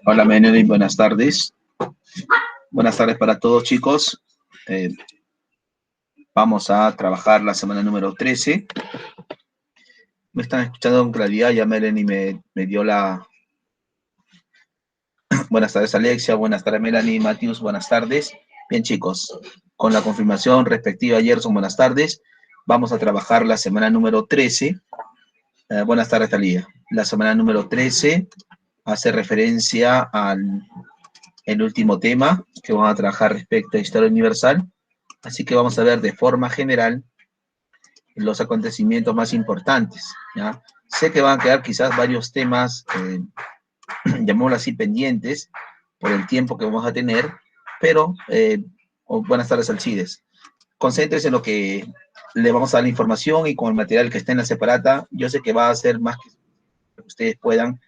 Hola, Menelin, buenas tardes. Buenas tardes para todos, chicos. Vamos a trabajar la semana número 13. Me están escuchando con claridad, ya Melanie me dio la... Buenas tardes, Alexia, buenas tardes, Melanie, Matius, buenas tardes. Bien, chicos, con la confirmación respectiva a Gerson, buenas tardes. Vamos a trabajar la semana número 13. Buenas tardes, Talía. La semana número 13 hace referencia al último tema que vamos a trabajar respecto a Historia Universal. Así que vamos a ver de forma general los acontecimientos más importantes, ¿ya? Sé que van a quedar quizás varios temas, llamémoslo así, pendientes, por el tiempo que vamos a tener, pero, buenas tardes, Alcides. Concéntrese en lo que le vamos a dar la información y con el material que está en la separata. Yo sé que va a ser más que ustedes puedan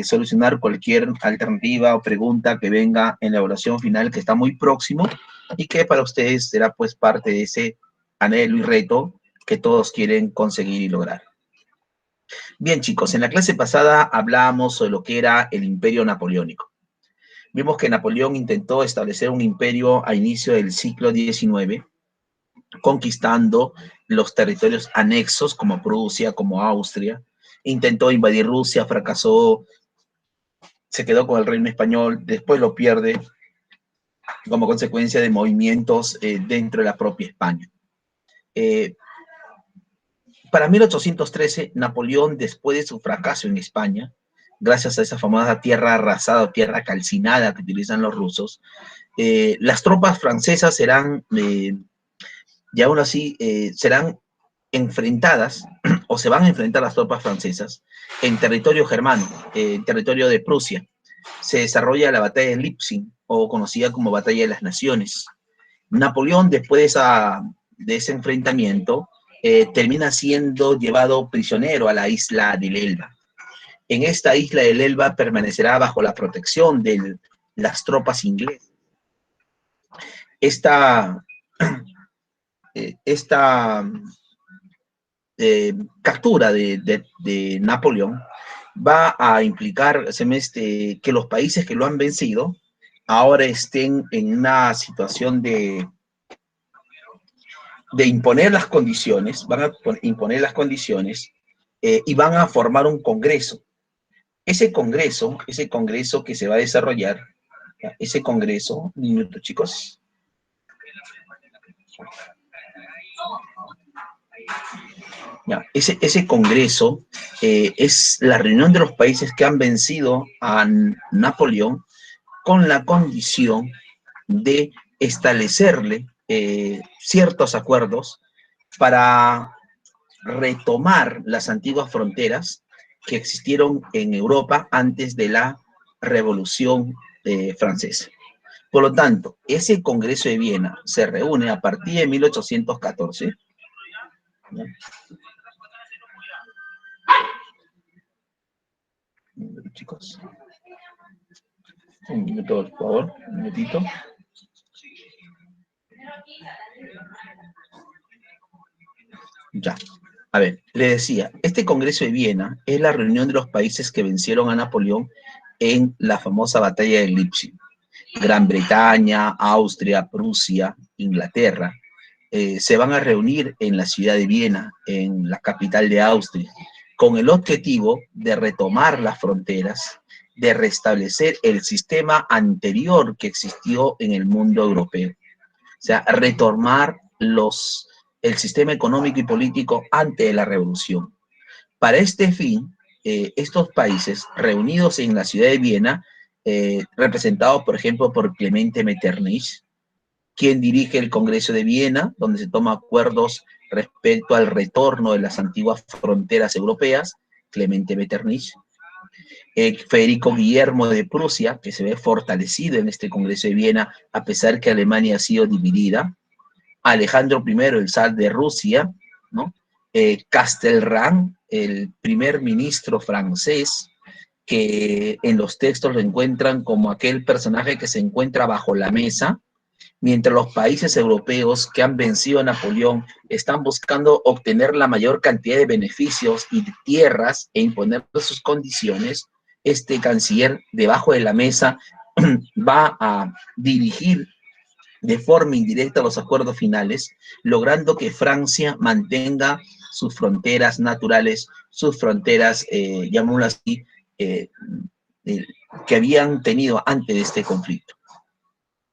solucionar cualquier alternativa o pregunta que venga en la evaluación final, que está muy próximo y que para ustedes será pues parte de ese anhelo y reto que todos quieren conseguir y lograr. Bien, chicos, en la clase pasada hablábamos sobre lo que era el Imperio Napoleónico. Vimos que Napoleón intentó establecer un imperio a inicio del siglo XIX, conquistando los territorios anexos como Prusia, como Austria. Intentó invadir Rusia, fracasó, se quedó con el reino español, después lo pierde como consecuencia de movimientos dentro de la propia España. Para 1813, Napoleón, después de su fracaso en España, gracias a esa famosa tierra arrasada o tierra calcinada que utilizan los rusos, las tropas francesas serán, y aún así, serán enfrentadas, o se van a enfrentar las tropas francesas, en territorio germano, en territorio de Prusia. Se desarrolla la batalla de Leipzig, o conocida como Batalla de las Naciones. Napoleón, después de ese enfrentamiento, termina siendo llevado prisionero a la isla del Elba. En esta isla del Elba permanecerá bajo la protección de las tropas inglesas. Esta captura de Napoleón va a implicar que los países que lo han vencido ahora estén en una situación de imponer las condiciones, van a imponer las condiciones y van a formar un congreso. Ese congreso que se va a desarrollar, ese congreso, un minuto, chicos. Ya, ese congreso es la reunión de los países que han vencido a Napoleón con la condición de establecerle ciertos acuerdos para retomar las antiguas fronteras que existieron en Europa antes de la Revolución Francesa. Por lo tanto, ese Congreso de Viena se reúne a partir de 1814. ¿Ya? Chicos, un minuto, por favor, un minutito. Ya, a ver, le decía, este Congreso de Viena es la reunión de los países que vencieron a Napoleón en la famosa batalla de Leipzig. Gran Bretaña, Austria, Prusia, Inglaterra, se van a reunir en la ciudad de Viena, en la capital de Austria, con el objetivo de retomar las fronteras, de restablecer el sistema anterior que existió en el mundo europeo. O sea, retomar el sistema económico y político antes de la revolución. Para este fin, estos países reunidos en la ciudad de Viena, representados, por ejemplo, por Clemente Metternich, quien dirige el Congreso de Viena, donde se toman acuerdos respecto al retorno de las antiguas fronteras europeas, Clemente Metternich. Federico Guillermo de Prusia, que se ve fortalecido en este Congreso de Viena, a pesar que Alemania ha sido dividida. Alejandro I, el zar de Rusia, ¿no? Castelran, el primer ministro francés, que en los textos lo encuentran como aquel personaje que se encuentra bajo la mesa, Mientras los países europeos que han vencido a Napoleón están buscando obtener la mayor cantidad de beneficios y de tierras e imponer sus condiciones, este canciller debajo de la mesa va a dirigir de forma indirecta los acuerdos finales, logrando que Francia mantenga sus fronteras naturales, sus fronteras, llamémoslo así, eh, eh, que habían tenido antes de este conflicto.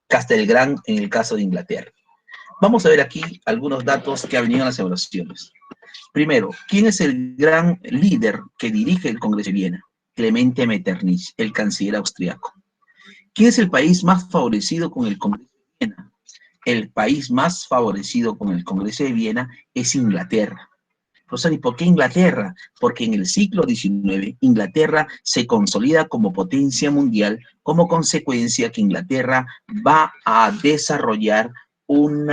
Castelgrán en el caso de Inglaterra. Vamos a ver aquí algunos datos que han venido en las evaluaciones. Primero, ¿quién es el gran líder que dirige el Congreso de Viena? Clemente Metternich, el canciller austriaco. ¿Quién es el país más favorecido con el Congreso de Viena? El país más favorecido con el Congreso de Viena es Inglaterra. Profesor, ¿y por qué Inglaterra? Porque en el siglo XIX Inglaterra se consolida como potencia mundial como consecuencia que Inglaterra va a desarrollar un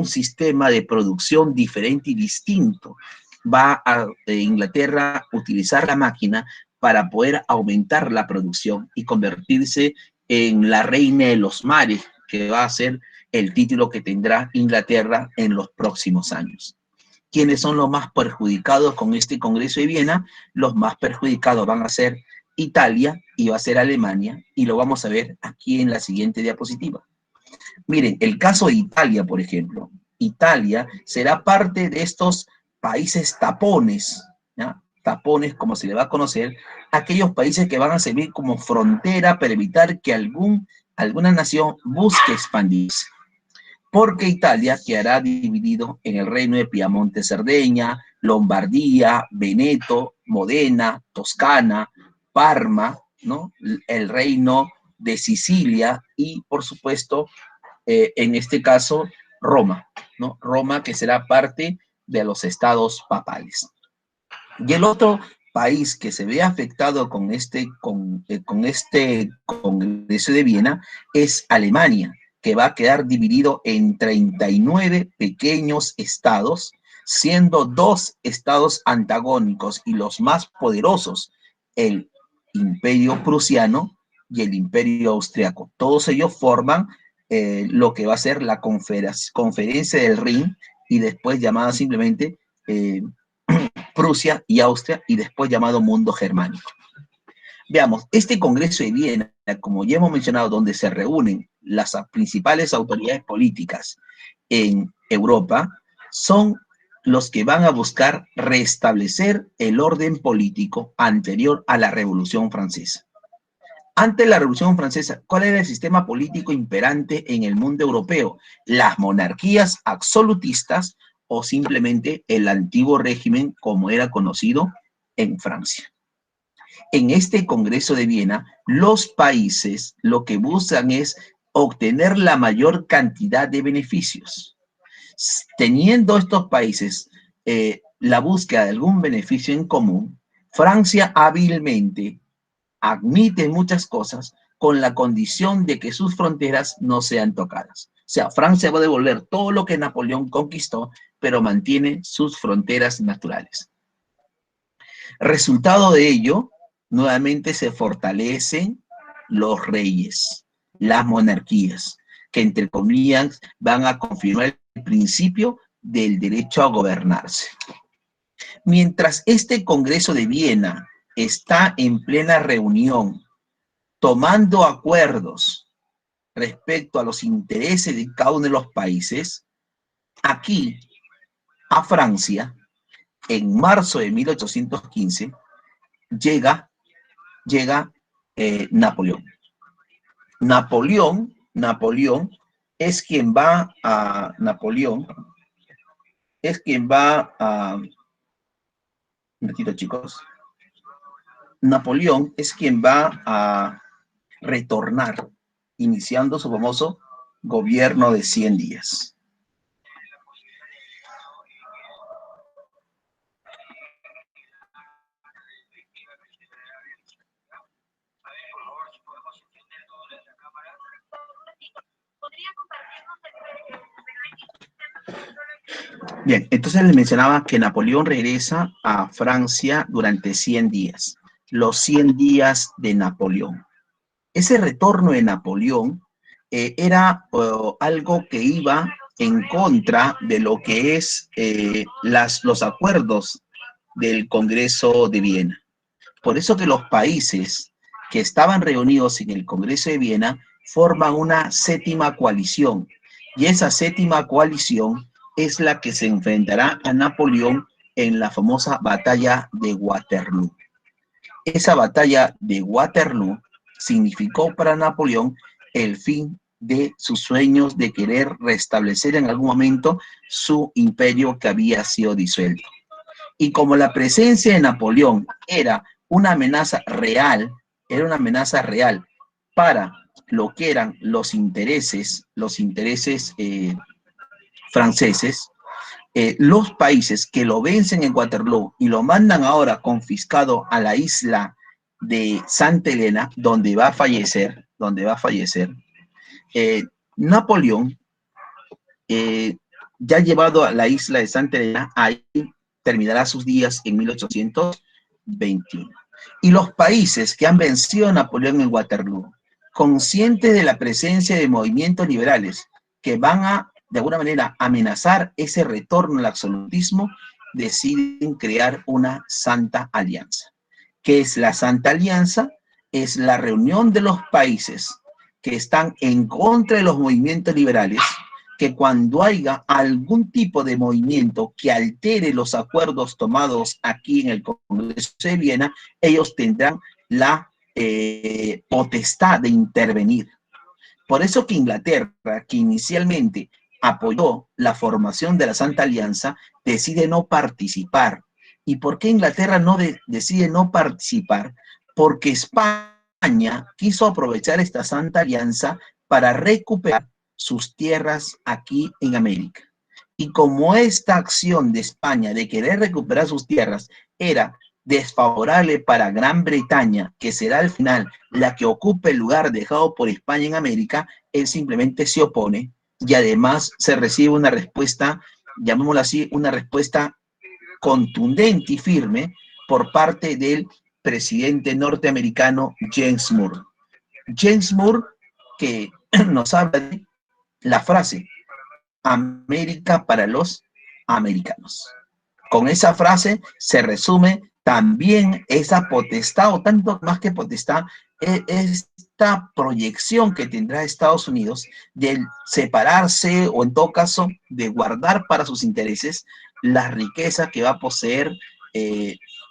sistema de producción diferente y distinto. Va a Inglaterra utilizar la máquina para poder aumentar la producción y convertirse en la reina de los mares, que va a ser el título que tendrá Inglaterra en los próximos años. ¿Quiénes son los más perjudicados con este Congreso de Viena? Los más perjudicados van a ser Italia y va a ser Alemania, y lo vamos a ver aquí en la siguiente diapositiva. Miren, el caso de Italia, por ejemplo. Italia será parte de estos países tapones, ¿ya? Tapones, como se le va a conocer, aquellos países que van a servir como frontera para evitar que alguna nación busque expandirse. Porque Italia quedará dividido en el reino de Piamonte, Cerdeña, Lombardía, Veneto, Modena, Toscana, Parma, ¿no? El reino de Sicilia y, por supuesto, en este caso, Roma, ¿no? Roma, que será parte de los estados papales. Y el otro país que se ve afectado con este Congreso de Viena es Alemania, que va a quedar dividido en 39 pequeños estados, siendo 2 estados antagónicos y los más poderosos, el Imperio Prusiano y el Imperio Austriaco. Todos ellos forman lo que va a ser la Conferencia del Rin, y después llamada simplemente Prusia y Austria, y después llamado Mundo Germánico. Veamos, este Congreso de Viena, como ya hemos mencionado, donde se reúnen las principales autoridades políticas en Europa, son los que van a buscar restablecer el orden político anterior a la Revolución Francesa. Antes de la Revolución Francesa, ¿cuál era el sistema político imperante en el mundo europeo? Las monarquías absolutistas o simplemente el antiguo régimen como era conocido en Francia. En este Congreso de Viena, los países lo que buscan es obtener la mayor cantidad de beneficios. Teniendo estos países la búsqueda de algún beneficio en común, Francia hábilmente admite muchas cosas con la condición de que sus fronteras no sean tocadas. O sea, Francia va a devolver todo lo que Napoleón conquistó, pero mantiene sus fronteras naturales. Resultado de ello, nuevamente se fortalecen los reyes, las monarquías, que entre comillas van a confirmar el principio del derecho a gobernarse. Mientras este Congreso de Viena está en plena reunión, tomando acuerdos respecto a los intereses de cada uno de los países, aquí a Francia, en marzo de 1815, llega Napoleón. Napoleón es quien va a un ratito, chicos. Napoleón es quien va a retornar, iniciando su famoso gobierno de 100 días. Bien, entonces les mencionaba que Napoleón regresa a Francia durante 100 días, los 100 días de Napoleón. Ese retorno de Napoleón era algo que iba en contra de lo que es los acuerdos del Congreso de Viena. Por eso que los países que estaban reunidos en el Congreso de Viena forman una séptima coalición. Y esa séptima coalición es la que se enfrentará a Napoleón en la famosa batalla de Waterloo. Esa batalla de Waterloo significó para Napoleón el fin de sus sueños de querer restablecer en algún momento su imperio que había sido disuelto. Y como la presencia de Napoleón era una amenaza real para lo que eran los intereses franceses, los países que lo vencen en Waterloo y lo mandan ahora confiscado a la isla de Santa Elena, donde va a fallecer, Napoleón, ya llevado a la isla de Santa Elena, ahí terminará sus días en 1821. Y los países que han vencido a Napoleón en Waterloo, conscientes de la presencia de movimientos liberales que van a, de alguna manera, amenazar ese retorno al absolutismo, deciden crear una Santa Alianza. ¿Qué es la Santa Alianza? Es la reunión de los países que están en contra de los movimientos liberales, que cuando haya algún tipo de movimiento que altere los acuerdos tomados aquí en el Congreso de Viena, ellos tendrán la potestad de intervenir. Por eso que Inglaterra, que inicialmente apoyó la formación de la Santa Alianza, decide no participar. ¿Y por qué Inglaterra decide no participar? Porque España quiso aprovechar esta Santa Alianza para recuperar sus tierras aquí en América. Y como esta acción de España de querer recuperar sus tierras era desfavorable para Gran Bretaña, que será al final la que ocupe el lugar dejado por España en América, él simplemente se opone y además se recibe una respuesta, llamémoslo así, una respuesta contundente y firme por parte del presidente norteamericano James Moore. James Moore, que nos habla de la frase América para los americanos. Con esa frase se resume también esa potestad, o tanto más que potestad, esta proyección que tendrá Estados Unidos de separarse o en todo caso de guardar para sus intereses la riqueza que va a poseer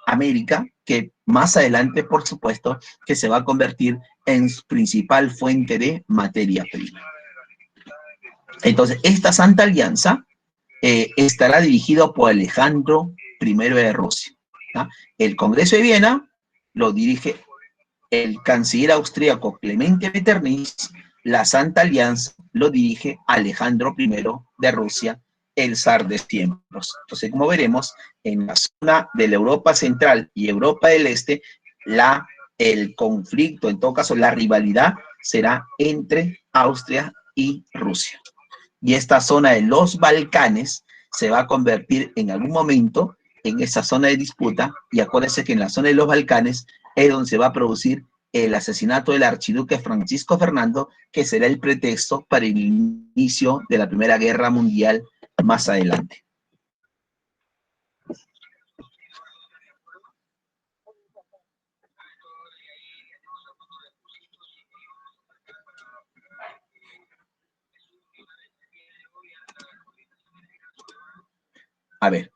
América, que más adelante, por supuesto, que se va a convertir en su principal fuente de materia prima. Entonces, esta Santa Alianza estará dirigido por Alejandro I de Rusia. ¿Ya? El Congreso de Viena lo dirige el canciller austríaco Clemente Metternich, la Santa Alianza lo dirige Alejandro I de Rusia, el zar de tiempos. Entonces, como veremos, en la zona de la Europa Central y Europa del Este, el conflicto, en todo caso, la rivalidad será entre Austria y Rusia. Y esta zona de los Balcanes se va a convertir en algún momento en esa zona de disputa, y acuérdense que en la zona de los Balcanes es donde se va a producir el asesinato del archiduque Francisco Fernando, que será el pretexto para el inicio de la Primera Guerra Mundial más adelante. A ver,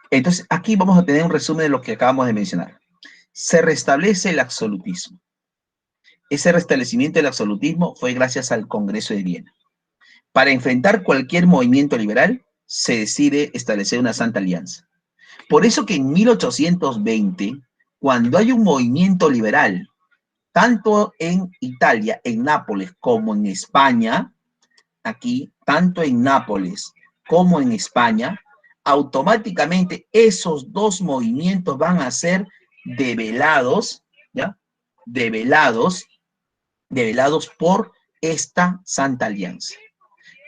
entonces aquí vamos a tener un resumen de lo que acabamos de mencionar. Se restablece el absolutismo. Ese restablecimiento del absolutismo fue gracias al Congreso de Viena. Para enfrentar cualquier movimiento liberal, se decide establecer una Santa Alianza. Por eso que en 1820, cuando hay un movimiento liberal, tanto en Italia, en Nápoles, como en España, aquí, tanto en Nápoles como en España, automáticamente esos dos movimientos van a ser develados, ¿ya? Develados por esta Santa Alianza.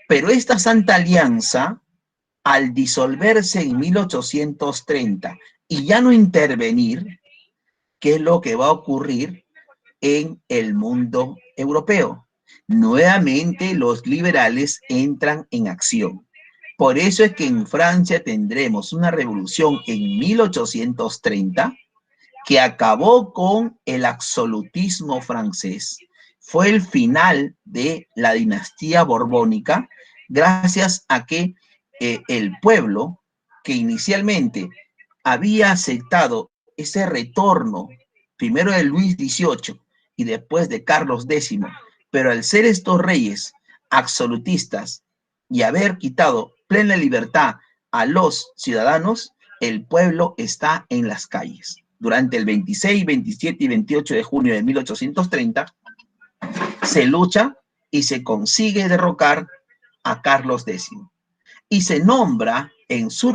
Pero esta Santa Alianza, al disolverse en 1830 y ya no intervenir, ¿qué es lo que va a ocurrir en el mundo europeo? Nuevamente los liberales entran en acción. Por eso es que en Francia tendremos una revolución en 1830 que acabó con el absolutismo francés. Fue el final de la dinastía borbónica gracias a que el pueblo que inicialmente había aceptado ese retorno, primero de Luis XVIII y después de Carlos X, pero al ser estos reyes absolutistas y haber quitado plena libertad a los ciudadanos, el pueblo está en las calles. Durante el 26, 27 y 28 de junio de 1830 se lucha y se consigue derrocar a Carlos X y se nombra en su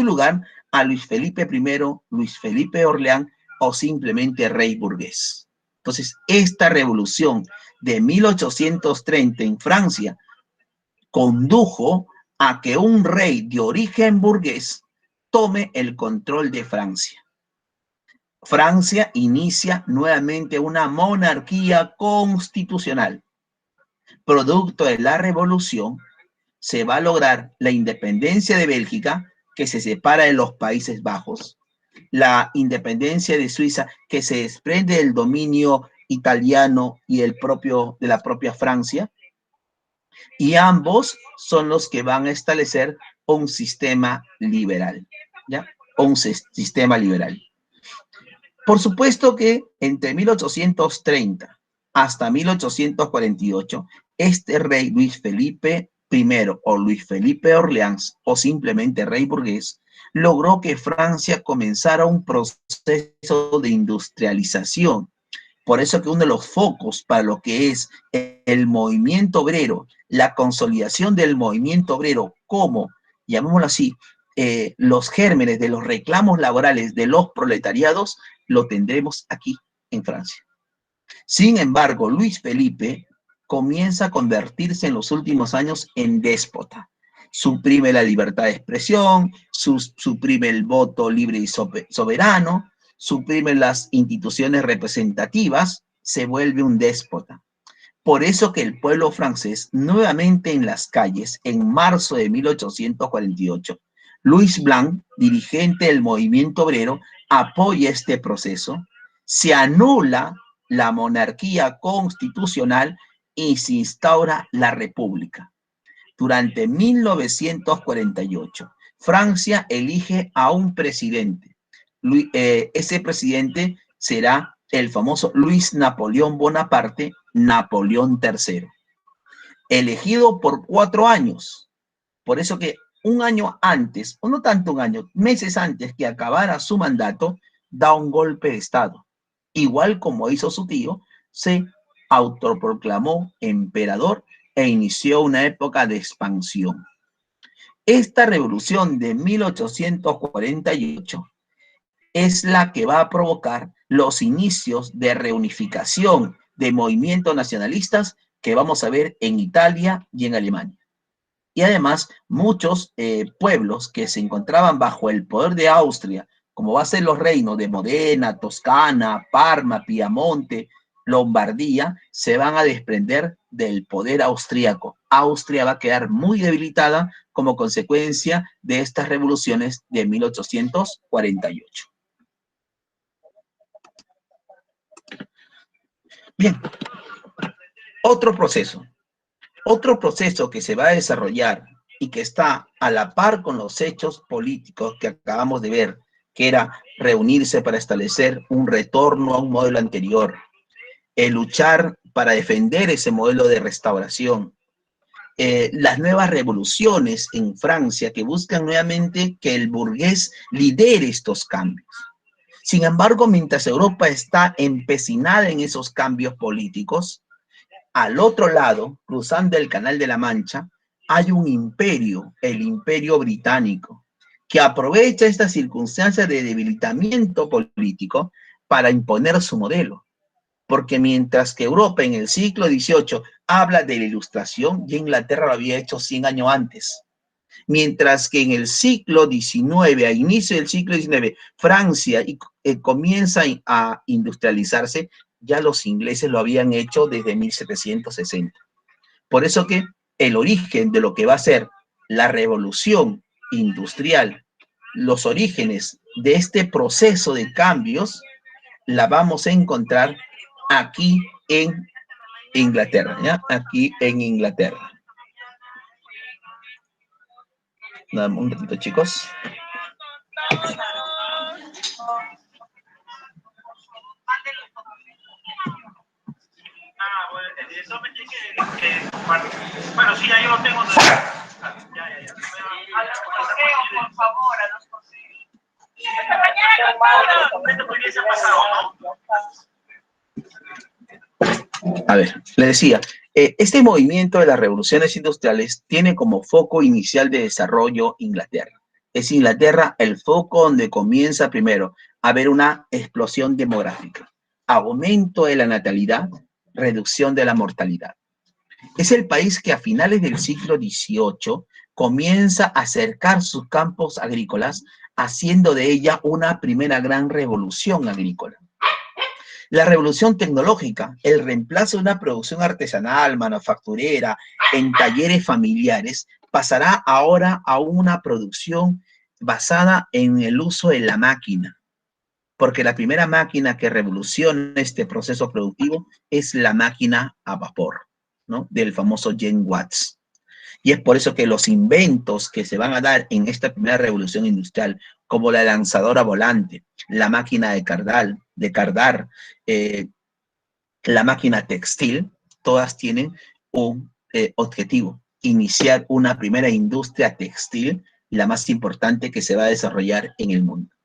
lugar a Luis Felipe I, Luis Felipe Orleans o simplemente rey burgués. Entonces, esta revolución de 1830 en Francia condujo a que un rey de origen burgués tome el control de Francia. Francia inicia nuevamente una monarquía constitucional. Producto de la revolución, se va a lograr la independencia de Bélgica, que se separa de los Países Bajos, la independencia de Suiza, que se desprende del dominio italiano y de la propia Francia, y ambos son los que van a establecer un sistema liberal, ¿ya? Un sistema liberal. Por supuesto que entre 1830 hasta 1848, este rey Luis Felipe I o Luis Felipe Orleans o simplemente rey burgués, logró que Francia comenzara un proceso de industrialización. Por eso que uno de los focos para lo que es el movimiento obrero, la consolidación del movimiento obrero como, llamémoslo así, los gérmenes de los reclamos laborales de los proletariados, lo tendremos aquí en Francia. Sin embargo, Luis Felipe comienza a convertirse en los últimos años en déspota. Suprime la libertad de expresión, suprime el voto libre y soberano, suprime las instituciones representativas, se vuelve un déspota. Por eso que el pueblo francés, nuevamente en las calles, en marzo de 1848, Louis Blanc, dirigente del movimiento obrero, apoya este proceso, se anula la monarquía constitucional y se instaura la república. Durante 1948, Francia elige a un presidente. Ese presidente será el famoso Luis Napoleón Bonaparte, Napoleón III, elegido por 4 años. Por eso que un año antes, o no tanto un año, meses antes que acabara su mandato, da un golpe de Estado. Igual como hizo su tío, se autoproclamó emperador e inició una época de expansión. Esta revolución de 1848 es la que va a provocar los inicios de reunificación de movimientos nacionalistas que vamos a ver en Italia y en Alemania. Y además, muchos pueblos que se encontraban bajo el poder de Austria, como va a ser los reinos de Modena, Toscana, Parma, Piamonte, Lombardía, se van a desprender del poder austríaco. Austria va a quedar muy debilitada como consecuencia de estas revoluciones de 1848. Bien, otro proceso que se va a desarrollar y que está a la par con los hechos políticos que acabamos de ver, que era reunirse para establecer un retorno a un modelo anterior, el luchar para defender ese modelo de restauración, las nuevas revoluciones en Francia que buscan nuevamente que el burgués lidere estos cambios. Sin embargo, mientras Europa está empecinada en esos cambios políticos, al otro lado, cruzando el Canal de la Mancha, hay un imperio, el Imperio Británico, que aprovecha esta circunstancia de debilitamiento político para imponer su modelo. Porque mientras que Europa en el siglo XVIII habla de la Ilustración, ya Inglaterra lo había hecho 100 años antes. Mientras que en el siglo XIX, a inicio del siglo XIX, Francia comienza a industrializarse, ya los ingleses lo habían hecho desde 1760. Por eso que el origen de lo que va a ser la revolución industrial, los orígenes de este proceso de cambios, la vamos a encontrar aquí en Inglaterra, ¿ya? Aquí en Inglaterra. Dame un ratito, chicos. Bueno, sí, ya yo lo tengo. Ya. A los correos, por favor, a los correos. Esta mañana A ver, le decía, este movimiento de las revoluciones industriales tiene como foco inicial de desarrollo Inglaterra. Es Inglaterra el foco donde comienza primero a haber una explosión demográfica, aumento de la natalidad, reducción de la mortalidad. Es el país que a finales del siglo XVIII comienza a acercar sus campos agrícolas, haciendo de ella una primera gran revolución agrícola. La revolución tecnológica, el reemplazo de una producción artesanal, manufacturera, en talleres familiares, pasará ahora a una producción basada en el uso de la máquina, porque la primera máquina que revoluciona este proceso productivo es la máquina a vapor, ¿no? Del famoso James Watts. Y es por eso que los inventos que se van a dar en esta primera revolución industrial, como la lanzadora volante, la máquina de cardar, la máquina textil, todas tienen un objetivo: iniciar una primera industria textil, la más importante que se va a desarrollar en el mundo.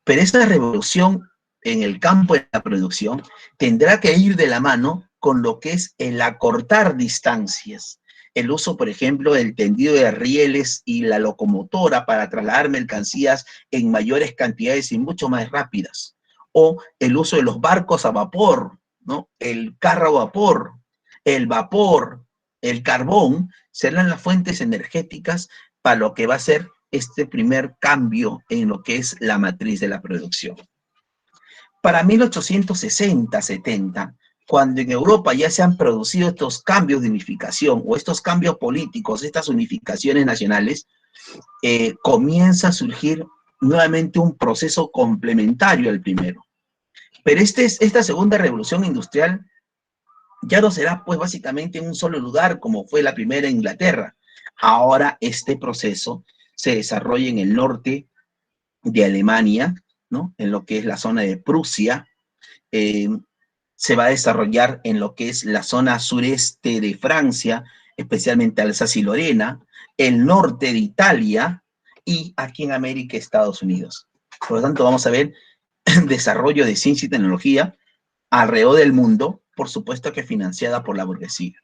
Pero esa revolución en el campo de la producción tendrá que ir de la mano con lo que es el acortar distancias. El uso, por ejemplo, del tendido de rieles y la locomotora para trasladar mercancías en mayores cantidades y mucho más rápidas. O el uso de los barcos a vapor, ¿no? El carro a vapor, el carbón, serán las fuentes energéticas para lo que va a ser este primer cambio en lo que es la matriz de la producción. Para 1860-70, cuando en Europa ya se han producido estos cambios de unificación o estos cambios políticos, estas unificaciones nacionales, comienza a surgir nuevamente un proceso complementario al primero. Pero esta segunda revolución industrial ya no será pues básicamente en un solo lugar como fue la primera en Inglaterra. Ahora este proceso se desarrolla en el norte de Alemania, ¿no? En lo que es la zona de Prusia, se va a desarrollar en lo que es la zona sureste de Francia, especialmente Alsacia y Lorena, el norte de Italia y aquí en América, Estados Unidos. Por lo tanto, vamos a ver desarrollo de ciencia y tecnología alrededor del mundo, por supuesto que financiada por la burguesía.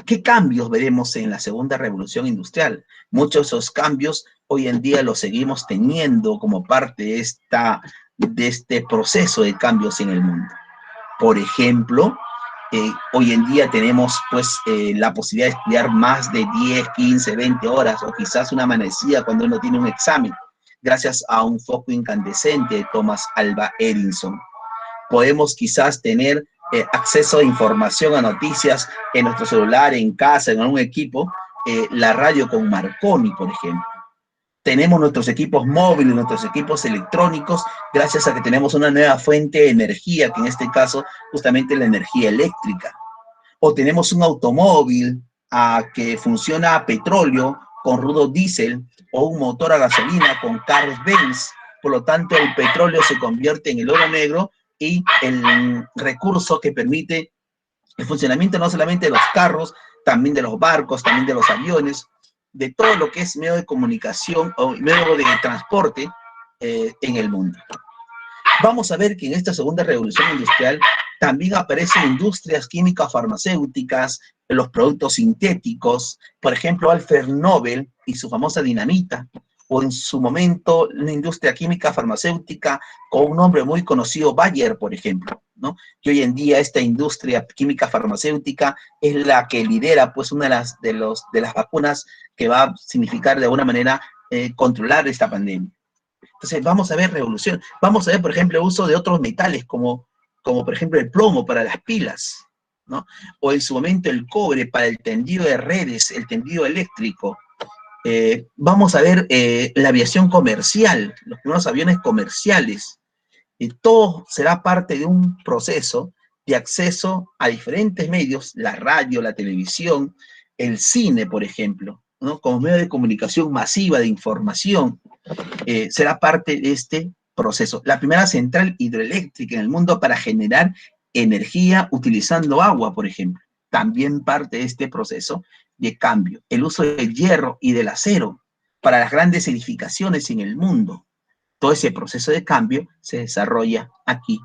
¿Qué cambios veremos en la segunda revolución industrial? Muchos de esos cambios hoy en día los seguimos teniendo como parte de este proceso de cambios en el mundo. Por ejemplo, hoy en día tenemos pues la posibilidad de estudiar más de 10, 15, 20 horas o quizás una amanecida cuando uno tiene un examen, gracias a un foco incandescente de Thomas Alva Edison. Podemos quizás tener acceso a información, a noticias en nuestro celular, en casa, en algún equipo, la radio con Marconi, por ejemplo. Tenemos nuestros equipos móviles, nuestros equipos electrónicos, gracias a que tenemos una nueva fuente de energía, que en este caso justamente la energía eléctrica. O tenemos un automóvil que funciona a petróleo con rudo diésel, o un motor a gasolina con Carlos Benz. Por lo tanto, el petróleo se convierte en el oro negro y el recurso que permite el funcionamiento no solamente de los carros, también de los barcos, también de los aviones, de todo lo que es medio de comunicación o medio de transporte en el mundo. Vamos a ver que en esta segunda revolución industrial también aparecen industrias químicas farmacéuticas, los productos sintéticos, por ejemplo, Alfred Nobel y su famosa dinamita, o en su momento una industria química farmacéutica con un nombre muy conocido, Bayer, por ejemplo, ¿no? Y hoy en día esta industria química farmacéutica es la que lidera pues una de las vacunas que va a significar de alguna manera controlar esta pandemia. Entonces vamos a ver revolución, vamos a ver por ejemplo el uso de otros metales como como por ejemplo el plomo para las pilas, ¿no? O en su momento el cobre para el tendido de redes, el tendido eléctrico. Vamos a ver la aviación comercial, los primeros aviones comerciales. Todo será parte de un proceso de acceso a diferentes medios, la radio, la televisión, el cine, por ejemplo, ¿no? Como medio de comunicación masiva, de información, será parte de este proceso. La primera central hidroeléctrica en el mundo para generar energía utilizando agua, por ejemplo, también parte de este proceso de cambio. El uso del hierro y del acero para las grandes edificaciones en el mundo. Todo ese proceso de cambio se desarrolla aquí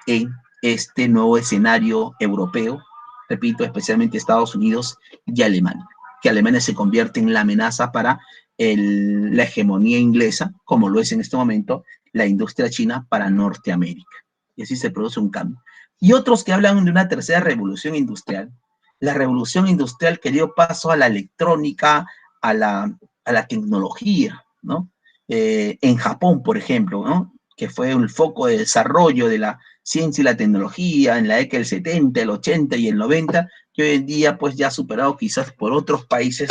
en este nuevo escenario europeo, repito, especialmente Estados Unidos y Alemania, que Alemania se convierte en la amenaza para la hegemonía inglesa, como lo es en este momento la industria china para Norteamérica. Y así se produce un cambio. Y otros que hablan de una tercera revolución industrial, la revolución industrial que dio paso a la electrónica, a la tecnología, ¿no? En Japón, por ejemplo, ¿no? Que fue el foco de desarrollo de la ciencia y la tecnología en la década del 70, el 80 y el 90, que hoy en día pues ya superado quizás por otros países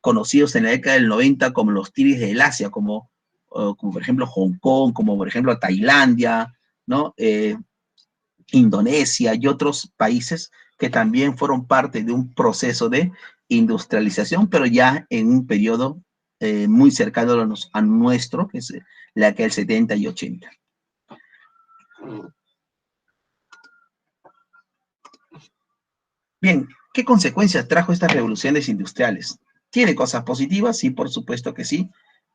conocidos en la década del 90 como los tigres del Asia, como por ejemplo Hong Kong, como por ejemplo Tailandia, ¿no? Indonesia y otros países que también fueron parte de un proceso de industrialización, pero ya en un periodo muy cercano a nuestro, que es la que el 70 y 80. Bien, ¿qué consecuencias trajo estas revoluciones industriales? ¿Tiene cosas positivas? Sí, por supuesto que sí.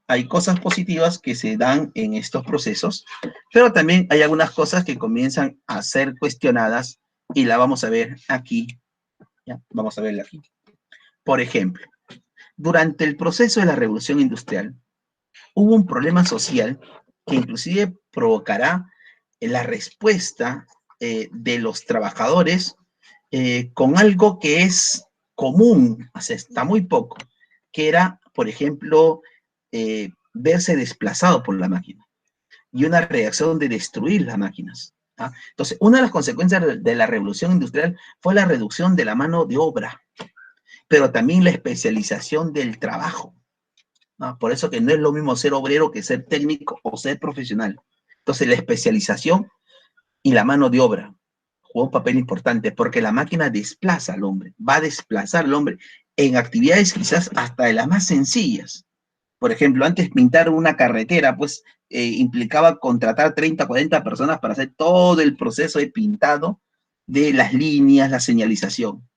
Hay cosas positivas que se dan en estos procesos, pero también hay algunas cosas que comienzan a ser cuestionadas y la vamos a ver aquí. ¿Ya? Vamos a verla aquí. Por ejemplo, durante el proceso de la revolución industrial, hubo un problema social que inclusive provocará la respuesta de los trabajadores con algo que es común, hasta muy poco, que era, por ejemplo, verse desplazado por la máquina y una reacción de destruir las máquinas. ¿Ah? Entonces, una de las consecuencias de la revolución industrial fue la reducción de la mano de obra, pero también la especialización del trabajo. ¿No? Por eso que no es lo mismo ser obrero que ser técnico o ser profesional. Entonces, la especialización y la mano de obra jugó un papel importante porque la máquina desplaza al hombre, va a desplazar al hombre en actividades quizás hasta de las más sencillas. Por ejemplo, antes pintar una carretera, pues implicaba contratar 30, 40 personas para hacer todo el proceso de pintado de las líneas, la señalización.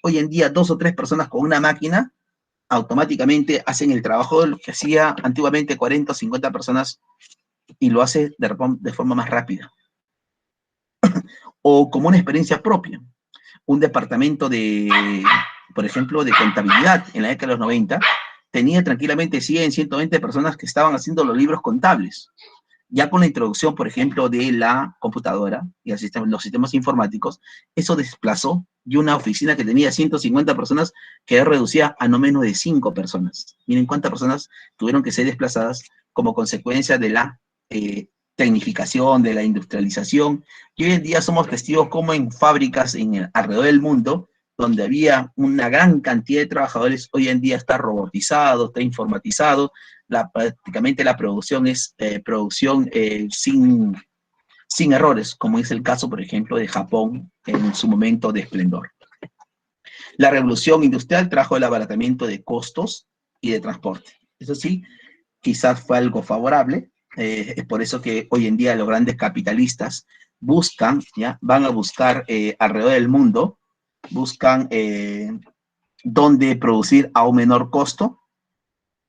Hoy en día, 2 o 3 personas con una máquina automáticamente hacen el trabajo de lo que hacía antiguamente 40 o 50 personas y lo hace de forma más rápida. O como una experiencia propia. Un departamento por ejemplo, de contabilidad en la década de los 90, tenía tranquilamente 100, 120 personas que estaban haciendo los libros contables. Ya con la introducción, por ejemplo, de la computadora y los sistemas informáticos, eso desplazó de una oficina que tenía 150 personas que reducía a no menos de 5 personas. Miren cuántas personas tuvieron que ser desplazadas como consecuencia de la tecnificación, de la industrialización. Y hoy en día somos testigos como en fábricas alrededor del mundo, donde había una gran cantidad de trabajadores, hoy en día está robotizado, está informatizado, prácticamente la producción es producción sin errores, como es el caso, por ejemplo, de Japón en su momento de esplendor. La revolución industrial trajo el abaratamiento de costos y de transporte. Eso sí, quizás fue algo favorable, es por eso que hoy en día los grandes capitalistas buscan, ¿ya? Van a buscar alrededor del mundo, buscan dónde producir a un menor costo,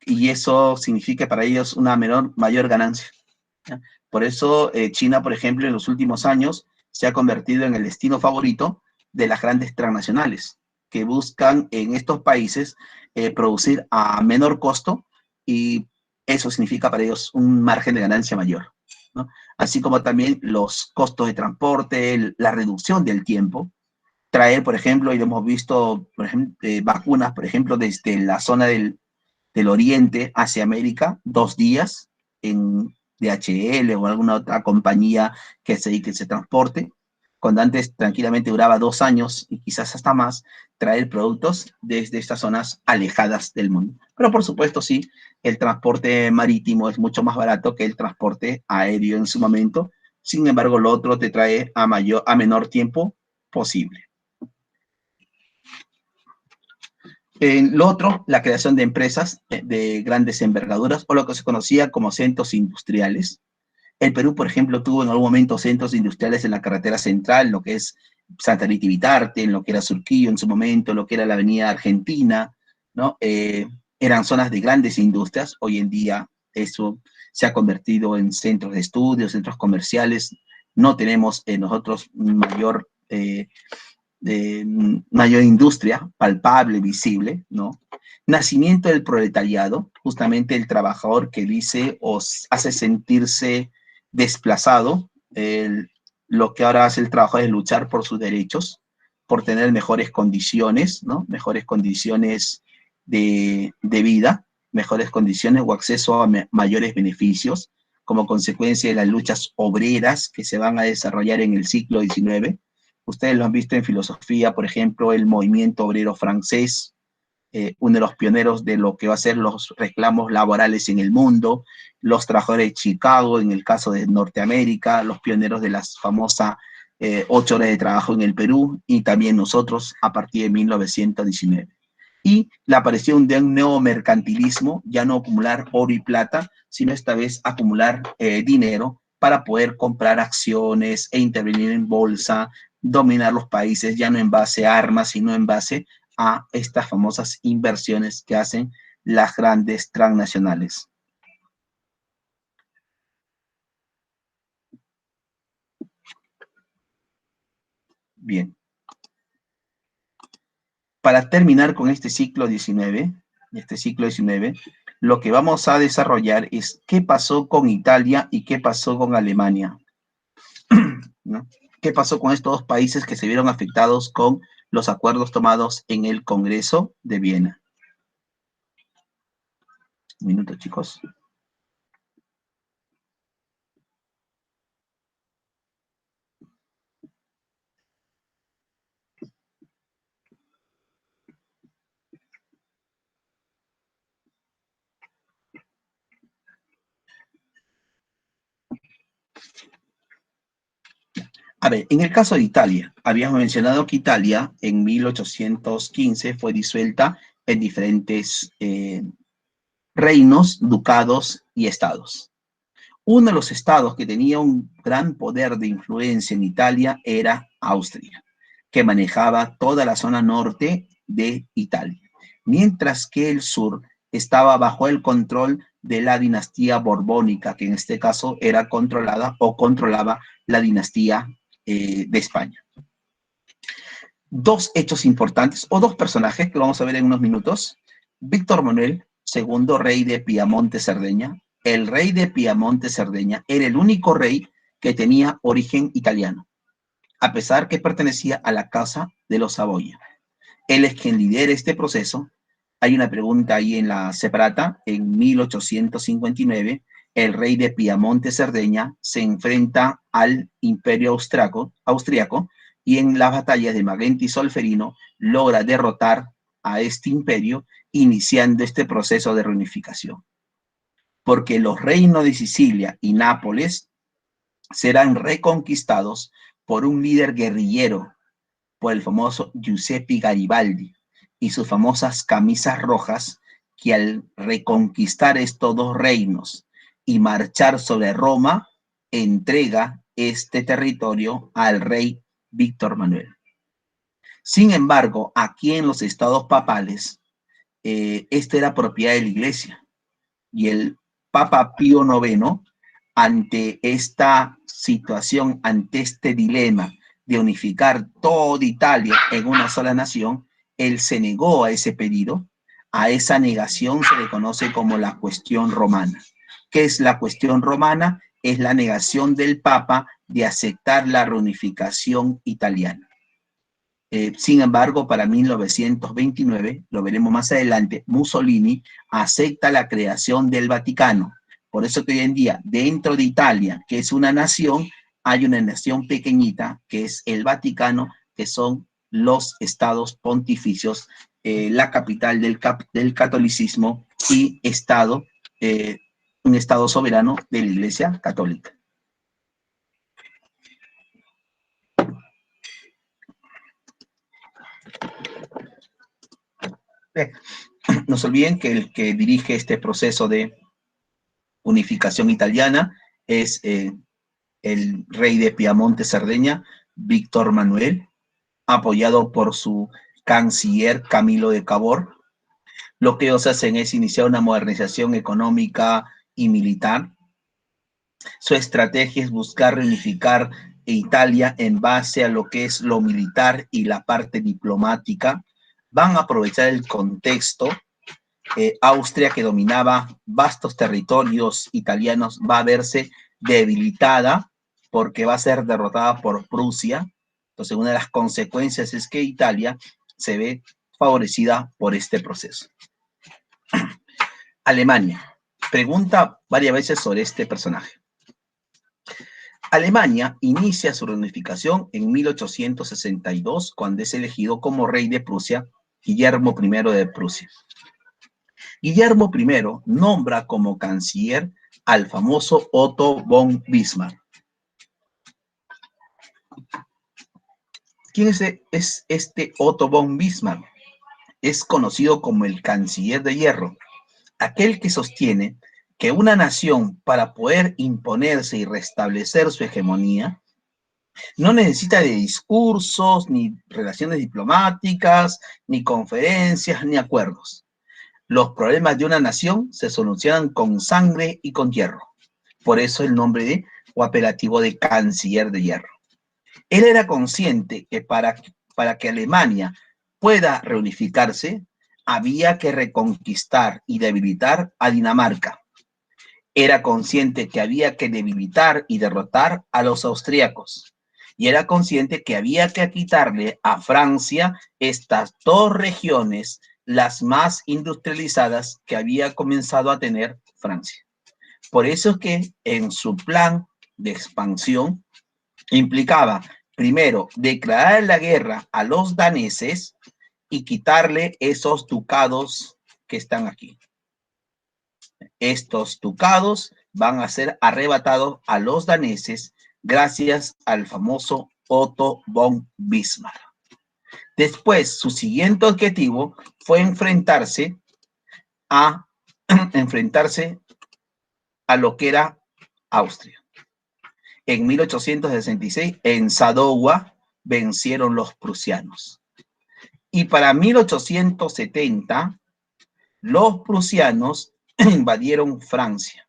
y eso significa para ellos una mayor ganancia. ¿Ya? Por eso China, por ejemplo, en los últimos años se ha convertido en el destino favorito de las grandes transnacionales, que buscan en estos países producir a menor costo, y eso significa para ellos un margen de ganancia mayor, ¿no? Así como también los costos de transporte, la reducción del tiempo, traer, por ejemplo, y lo hemos visto, por ejemplo, vacunas, por ejemplo, desde la zona del Oriente hacia América, 2 días en DHL o alguna otra compañía que se dedique a ese transporte. cuando antes tranquilamente duraba 2 años y quizás hasta más, traer productos desde estas zonas alejadas del mundo. Pero por supuesto, sí, el transporte marítimo es mucho más barato que el transporte aéreo en su momento. Sin embargo, lo otro te trae a menor tiempo posible. Lo otro, la creación de empresas de grandes envergaduras o lo que se conocía como centros industriales. El Perú, por ejemplo, tuvo en algún momento centros industriales en la carretera central, lo que es Santa Rita y Vitarte, en lo que era Surquillo en su momento, lo que era la avenida Argentina, ¿no? Eran zonas de grandes industrias. Hoy en día eso se ha convertido en centros de estudios, centros comerciales. No tenemos nosotros mayor industria palpable, visible, ¿no? Nacimiento del proletariado, justamente el trabajador que dice o hace sentirse desplazado. Lo que ahora hace el trabajador es luchar por sus derechos, por tener mejores condiciones, ¿no? Mejores condiciones de vida, mejores condiciones o acceso a mayores beneficios, como consecuencia de las luchas obreras que se van a desarrollar en el siglo XIX. Ustedes lo han visto en filosofía, por ejemplo, el movimiento obrero francés, uno de los pioneros de lo que va a ser los reclamos laborales en el mundo, los trabajadores de Chicago, en el caso de Norteamérica, los pioneros de las famosas 8 horas de trabajo en el Perú, y también nosotros a partir de 1919. Y la aparición de un nuevo mercantilismo, ya no acumular oro y plata, sino esta vez acumular dinero para poder comprar acciones e intervenir en bolsa, dominar los países, ya no en base a armas, sino en base a estas famosas inversiones que hacen las grandes transnacionales. Bien. Para terminar con este siglo XIX, lo que vamos a desarrollar es qué pasó con Italia y qué pasó con Alemania, ¿no? ¿Qué pasó con estos dos países que se vieron afectados con los acuerdos tomados en el Congreso de Viena? Un minuto, chicos. A ver, en el caso de Italia, habíamos mencionado que Italia en 1815 fue disuelta en diferentes reinos, ducados y estados. Uno de los estados que tenía un gran poder de influencia en Italia era Austria, que manejaba toda la zona norte de Italia, mientras que el sur estaba bajo el control de la dinastía borbónica, que en este caso era controlada o controlaba la dinastía de España. Dos hechos importantes, o dos personajes que vamos a ver en unos minutos. Víctor Manuel, segundo rey de Piamonte-Cerdeña. El rey de Piamonte-Cerdeña era el único rey que tenía origen italiano, a pesar que pertenecía a la casa de los Saboya. Él es quien lidera este proceso. Hay una pregunta ahí en la separata. En 1859, el rey de Piamonte-Cerdeña se enfrenta al imperio austriaco y en las batallas de Magenta y Solferino logra derrotar a este imperio, iniciando este proceso de reunificación. Porque los reinos de Sicilia y Nápoles serán reconquistados por un líder guerrillero, por el famoso Giuseppe Garibaldi y sus famosas camisas rojas, que al reconquistar estos dos reinos y marchar sobre Roma, entrega este territorio al rey Víctor Manuel. Sin embargo, aquí en los estados papales, esto era propiedad de la iglesia, y el Papa Pío IX, ante esta situación, ante este dilema de unificar toda Italia en una sola nación, él se negó a ese pedido. A esa negación se le conoce como la cuestión romana. ¿Qué es la cuestión romana? Es la negación del Papa de aceptar la reunificación italiana. Sin embargo, para 1929, lo veremos más adelante, Mussolini acepta la creación del Vaticano. Por eso que hoy en día, dentro de Italia, que es una nación, hay una nación pequeñita que es el Vaticano, que son los estados pontificios, la capital del catolicismo y un estado soberano de la Iglesia Católica. No se olviden que el que dirige este proceso de unificación italiana es el rey de Piamonte, Cerdeña, Víctor Manuel, apoyado por su canciller Camilo de Cavour. Lo que ellos hacen es iniciar una modernización económica y militar. Su estrategia es buscar reunificar Italia en base a lo que es lo militar y la parte diplomática. Van a aprovechar el contexto. Austria, que dominaba vastos territorios italianos, va a verse debilitada porque va a ser derrotada por Prusia. Entonces, una de las consecuencias es que Italia se ve favorecida por este proceso. Alemania. Pregunta varias veces sobre este personaje. Alemania inicia su reunificación en 1862, cuando es elegido como rey de Prusia Guillermo I de Prusia. Guillermo I nombra como canciller al famoso Otto von Bismarck. ¿Quién es este Otto von Bismarck? Es conocido como el canciller de hierro, aquel que sostiene que una nación, para poder imponerse y restablecer su hegemonía, no necesita de discursos, ni relaciones diplomáticas, ni conferencias, ni acuerdos. Los problemas de una nación se solucionan con sangre y con hierro. Por eso el nombre o apelativo de canciller de hierro. Él era consciente que para que Alemania pueda reunificarse, había que reconquistar y debilitar a Dinamarca. Era consciente que había que debilitar y derrotar a los austríacos. Y era consciente que había que quitarle a Francia estas dos regiones, las más industrializadas que había comenzado a tener Francia. Por eso es que en su plan de expansión implicaba, primero, declarar la guerra a los daneses y quitarle esos ducados que están aquí. Estos ducados van a ser arrebatados a los daneses gracias al famoso Otto von Bismarck. Después, su siguiente objetivo fue enfrentarse a lo que era Austria. En 1866, en Sadowa, vencieron los prusianos. Y para 1870, los prusianos invadieron Francia.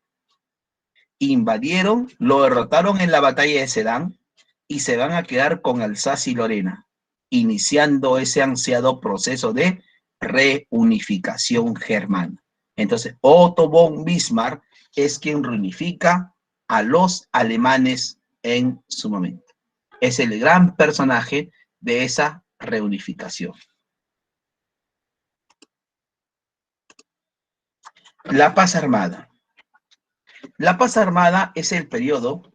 Lo derrotaron en la batalla de Sedan y se van a quedar con Alsacia y Lorena, iniciando ese ansiado proceso de reunificación germana. Entonces, Otto von Bismarck es quien reunifica a los alemanes en su momento. Es el gran personaje de esa reunificación. La paz armada. La paz armada es el periodo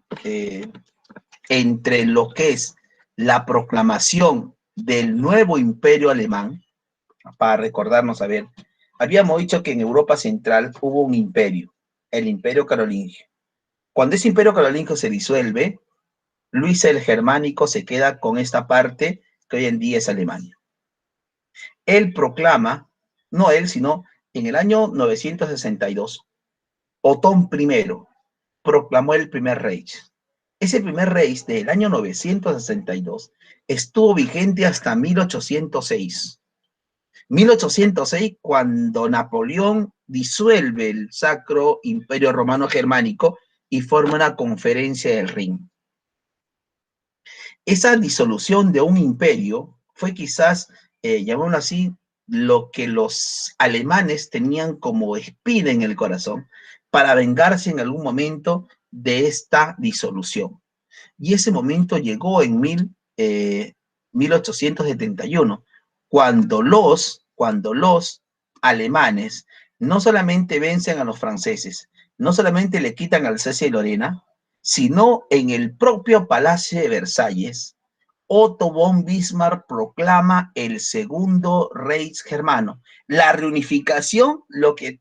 entre lo que es la proclamación del nuevo imperio alemán. Para recordarnos, a ver, habíamos dicho que en Europa Central hubo un imperio, el imperio carolingio. Cuando ese imperio carolingio se disuelve, Luis el Germánico se queda con esta parte que hoy en día es Alemania. Él proclama, no él, sino en el año 962, Otón I proclamó el primer Reich. Ese primer Reich del año 962 estuvo vigente hasta 1806. 1806, cuando Napoleón disuelve el Sacro Imperio Romano Germánico y forma una conferencia del Rin. Esa disolución de un imperio fue quizás, llamémoslo así, lo que los alemanes tenían como espina en el corazón para vengarse en algún momento de esta disolución. Y ese momento llegó en 1871, cuando los alemanes no solamente vencen a los franceses, no solamente le quitan Alsacia y Lorena, sino en el propio Palacio de Versalles, Otto von Bismarck proclama el segundo Reich germano. La reunificación, lo que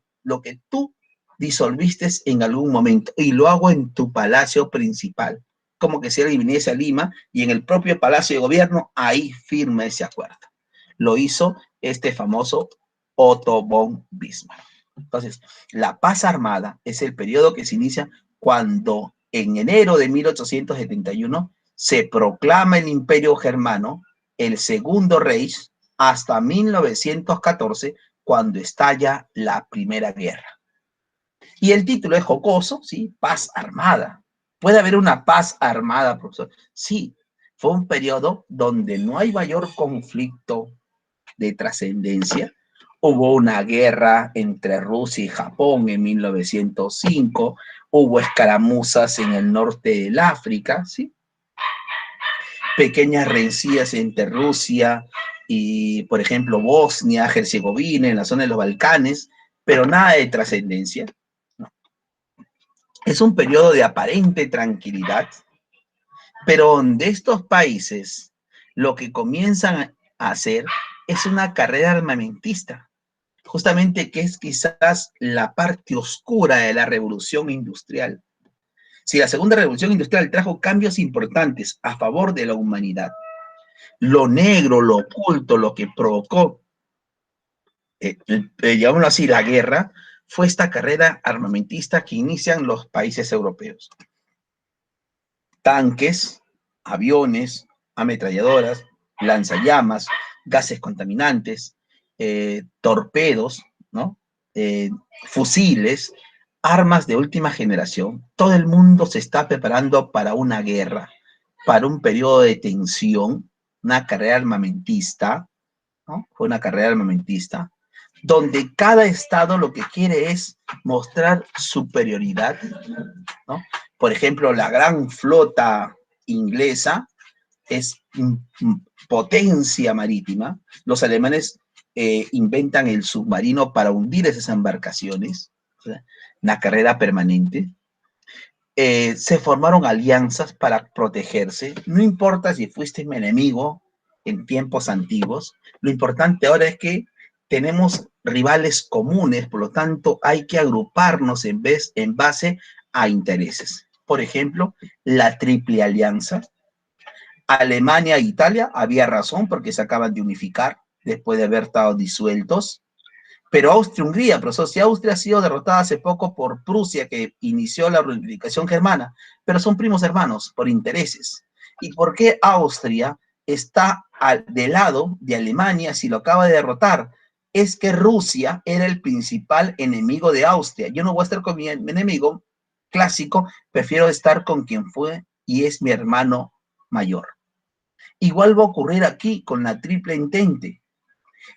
tú disolviste en algún momento, y lo hago en tu palacio principal, como que si él viniese a Lima, y en el propio Palacio de Gobierno, ahí firma ese acuerdo. Lo hizo este famoso Otto von Bismarck. Entonces, la paz armada es el periodo que se inicia cuando en enero de 1871 se proclama el Imperio Germano, el Segundo Reich, hasta 1914, cuando estalla la Primera Guerra. Y el título es jocoso, ¿sí? Paz armada. ¿Puede haber una paz armada, profesor? Sí, fue un periodo donde no hay mayor conflicto de trascendencia. Hubo una guerra entre Rusia y Japón en 1905, hubo escaramuzas en el norte del África, ¿sí? Pequeñas rencillas entre Rusia y, por ejemplo, Bosnia, Herzegovina, en la zona de los Balcanes, pero nada de trascendencia. No. Es un periodo de aparente tranquilidad, pero donde estos países lo que comienzan a hacer es una carrera armamentista, justamente que es quizás la parte oscura de la revolución industrial. Si la segunda revolución industrial trajo cambios importantes a favor de la humanidad, lo negro, lo oculto, lo que provocó, llamémoslo así, la guerra, fue esta carrera armamentista que inician los países europeos. Tanques, aviones, ametralladoras, lanzallamas, gases contaminantes, torpedos, ¿no? Fusiles, armas de última generación. Todo el mundo se está preparando para una guerra, para un periodo de tensión, una carrera armamentista, ¿no? Fue una carrera armamentista, donde cada estado lo que quiere es mostrar superioridad, ¿no? Por ejemplo, la gran flota inglesa es potencia marítima. Los alemanes inventan el submarino para hundir esas embarcaciones, o sea, una carrera permanente. Se formaron alianzas para protegerse. No importa si fuiste mi enemigo en tiempos antiguos, lo importante ahora es que tenemos rivales comunes, por lo tanto hay que agruparnos en base a intereses. Por ejemplo, la Triple Alianza. Alemania e Italia, había razón porque se acaban de unificar después de haber estado disueltos. Pero Austria-Hungría, profesor, si Austria ha sido derrotada hace poco por Prusia, que inició la reunificación germana, pero son primos hermanos por intereses. ¿Y por qué Austria está del lado de Alemania si lo acaba de derrotar? Es que Rusia era el principal enemigo de Austria. Yo no voy a estar con mi enemigo clásico, prefiero estar con quien fue y es mi hermano mayor. Igual va a ocurrir aquí con la Triple Entente.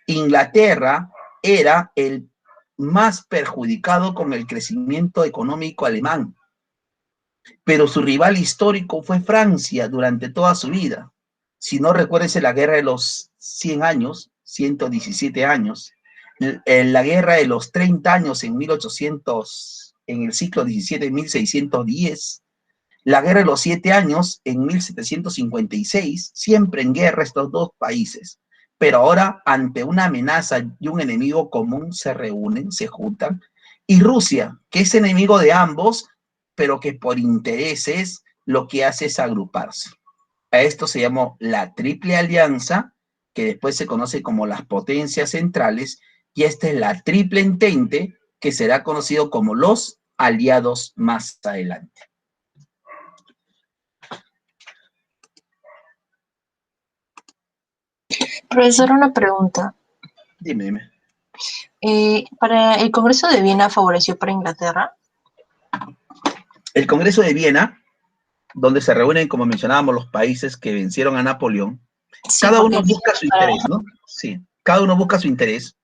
Inglaterra era el más perjudicado con el crecimiento económico alemán, pero su rival histórico fue Francia durante toda su vida. Si no, recuérdense la guerra de los 100 años, 117 años, la guerra de los 30 años en 1800, en el siglo XVII, en 1610, la guerra de los 7 años en 1756, siempre en guerra estos dos países. Pero ahora, ante una amenaza y un enemigo común, se reúnen, se juntan. Y Rusia, que es enemigo de ambos, pero que por intereses lo que hace es agruparse. A esto se llamó la Triple Alianza, que después se conoce como las potencias centrales, y esta es la Triple Entente, que será conocido como los aliados más adelante. Profesor, una pregunta. Dime. ¿Para el Congreso de Viena favoreció para Inglaterra? El Congreso de Viena, donde se reúnen, como mencionábamos, los países que vencieron a Napoleón, Sí, cada uno busca su interés, ¿no? Sí, cada uno busca su interés.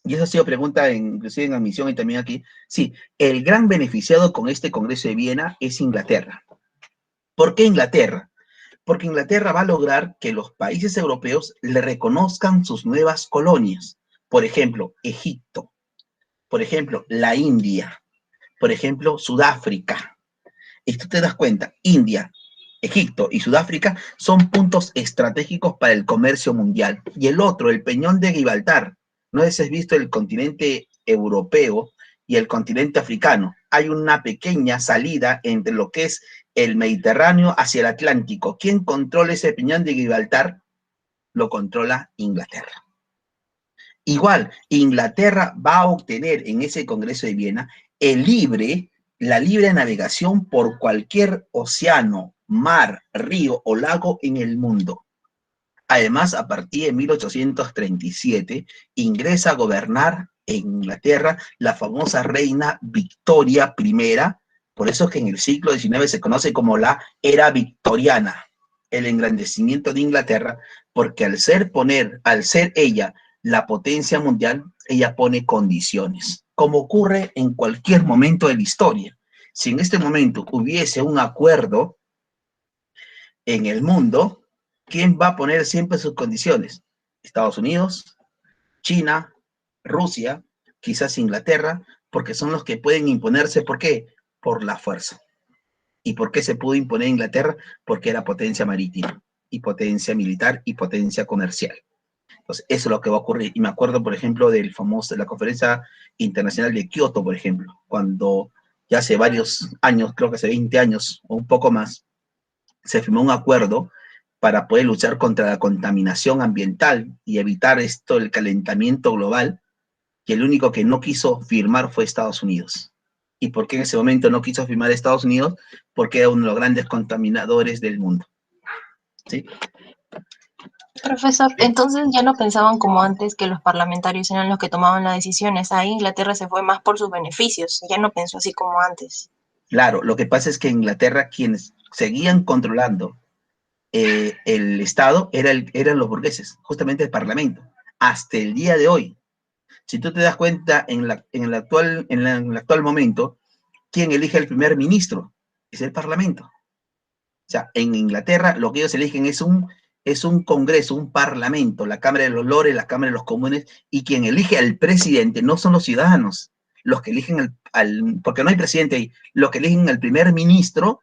Y esa ha sido pregunta inclusive en admisión y también aquí. Sí, el gran beneficiado con este Congreso de Viena es Inglaterra. ¿Por qué Inglaterra? Porque Inglaterra va a lograr que los países europeos le reconozcan sus nuevas colonias. Por ejemplo, Egipto. Por ejemplo, la India. Por ejemplo, Sudáfrica. Y tú te das cuenta, India, Egipto y Sudáfrica son puntos estratégicos para el comercio mundial. Y el otro, el Peñón de Gibraltar, no sé si has visto el continente europeo y el continente africano. Hay una pequeña salida entre lo que es el Mediterráneo hacia el Atlántico. ¿Quién controla ese Peñón de Gibraltar? Lo controla Inglaterra. Igual, Inglaterra va a obtener en ese Congreso de Viena la libre navegación por cualquier océano, mar, río o lago en el mundo. Además, a partir de 1837, ingresa a gobernar en Inglaterra la famosa reina Victoria I, por eso es que en el siglo XIX se conoce como la era victoriana, el engrandecimiento de Inglaterra, porque al ser ella la potencia mundial, ella pone condiciones, como ocurre en cualquier momento de la historia. Si en este momento hubiese un acuerdo en el mundo, ¿quién va a poner siempre sus condiciones? Estados Unidos, China, Rusia, quizás Inglaterra, porque son los que pueden imponerse. ¿Por qué? Por la fuerza. ¿Y por qué se pudo imponer Inglaterra? Porque era potencia marítima, y potencia militar, y potencia comercial. Entonces, eso es lo que va a ocurrir. Y me acuerdo, por ejemplo, de la Conferencia Internacional de Kioto, por ejemplo, cuando ya hace varios años, creo que hace 20 años o un poco más, se firmó un acuerdo para poder luchar contra la contaminación ambiental y evitar el calentamiento global, y el único que no quiso firmar fue Estados Unidos. ¿Y por qué en ese momento no quiso firmar Estados Unidos? Porque era uno de los grandes contaminadores del mundo. ¿Sí? Profesor, entonces ya no pensaban como antes que los parlamentarios eran los que tomaban las decisiones. Ahí Inglaterra se fue más por sus beneficios, ya no pensó así como antes. Claro, lo que pasa es que en Inglaterra quienes seguían controlando el Estado eran los burgueses, justamente el Parlamento, hasta el día de hoy. Si tú te das cuenta, en el actual momento, ¿quién elige el primer ministro? Es el Parlamento. O sea, en Inglaterra lo que ellos eligen es un congreso, un parlamento, la Cámara de los Lores, la Cámara de los Comunes, y quien elige al presidente no son los ciudadanos, los que eligen porque no hay presidente ahí, los que eligen al primer ministro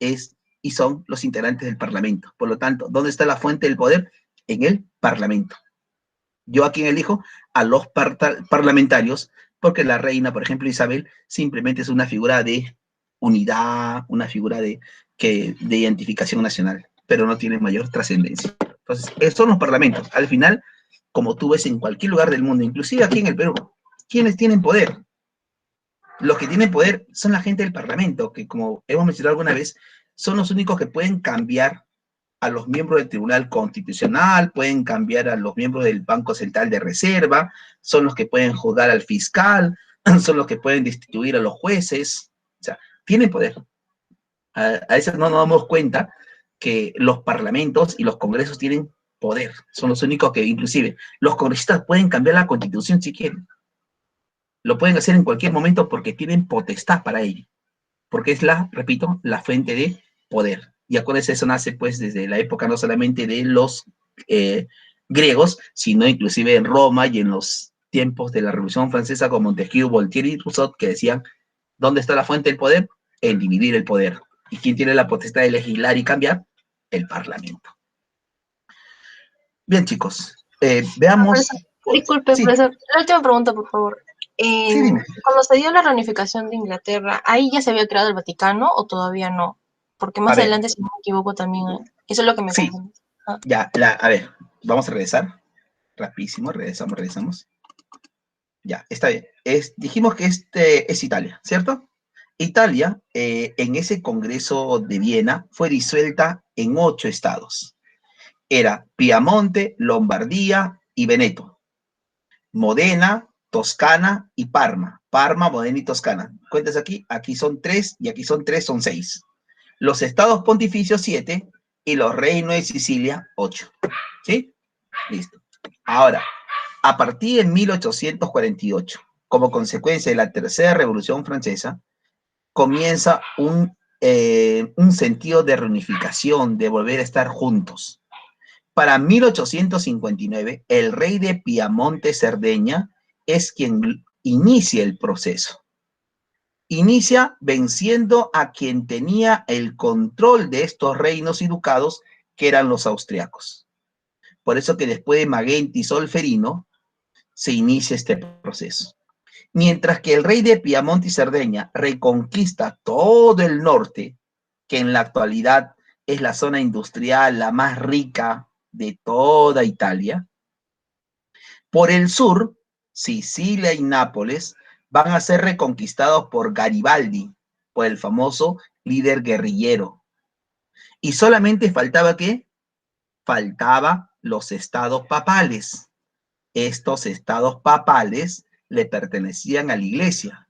y son los integrantes del Parlamento. Por lo tanto, ¿dónde está la fuente del poder? En el Parlamento. ¿Yo a quién elijo? A los parlamentarios, porque la reina, por ejemplo, Isabel, simplemente es una figura de unidad, una figura de identificación nacional, pero no tiene mayor trascendencia. Entonces, esos son los parlamentos. Al final, como tú ves en cualquier lugar del mundo, inclusive aquí en el Perú, ¿quiénes tienen poder? Los que tienen poder son la gente del Parlamento, que como hemos mencionado alguna vez, son los únicos que pueden cambiar a los miembros del Tribunal Constitucional, pueden cambiar a los miembros del Banco Central de Reserva, son los que pueden juzgar al fiscal, son los que pueden destituir a los jueces, o sea, tienen poder. A veces no nos damos cuenta que los parlamentos y los congresos tienen poder, son los únicos que, inclusive, los congresistas pueden cambiar la Constitución si quieren. Lo pueden hacer en cualquier momento porque tienen potestad para ello, porque es repito, la fuente de poder. Y acuérdense, eso nace pues desde la época no solamente de los griegos, sino inclusive en Roma y en los tiempos de la Revolución Francesa con Montesquieu, Voltaire y Rousseau, que decían, ¿dónde está la fuente del poder? En dividir el poder. ¿Y quién tiene la potestad de legislar y cambiar? El Parlamento. Bien, chicos, veamos... Disculpe, Sí, profesor, la última pregunta, por favor. sí, dime. Cuando se dio la reunificación de Inglaterra, ¿ahí ya se había creado el Vaticano o todavía no? Porque A más ver, adelante, si no me equivoco, también. Eso es lo que me sí, confunde. Ah, ya, a ver, vamos a regresar. Rapidísimo, regresamos. Ya, está bien. Dijimos que este es Italia, ¿cierto? Italia, en ese Congreso de Viena, fue disuelta en 8 estados. Era Piamonte, Lombardía y Veneto. Modena, Toscana y Parma. Parma, Modena y Toscana. ¿Cuentas aquí? Aquí son 3 y aquí son 3, son 6. Los estados pontificios, 7 y los reinos de Sicilia, 8. ¿Sí? Listo. Ahora, a partir de 1848, como consecuencia de la Tercera Revolución Francesa, comienza un sentido de reunificación, de volver a estar juntos. Para 1859, el rey de Piamonte, Cerdeña, es quien inicia el proceso. inicia venciendo a quien tenía el control de estos reinos y ducados, que eran los austriacos. Por eso que después de Magenta y Solferino se inicia este proceso. Mientras que el rey de Piamonte y Cerdeña reconquista todo el norte, que en la actualidad es la zona industrial la más rica de toda Italia, por el sur, Sicilia y Nápoles van a ser reconquistados por Garibaldi, por el famoso líder guerrillero. Y solamente faltaba ¿qué? Faltaba los estados papales. Estos estados papales le pertenecían a la iglesia,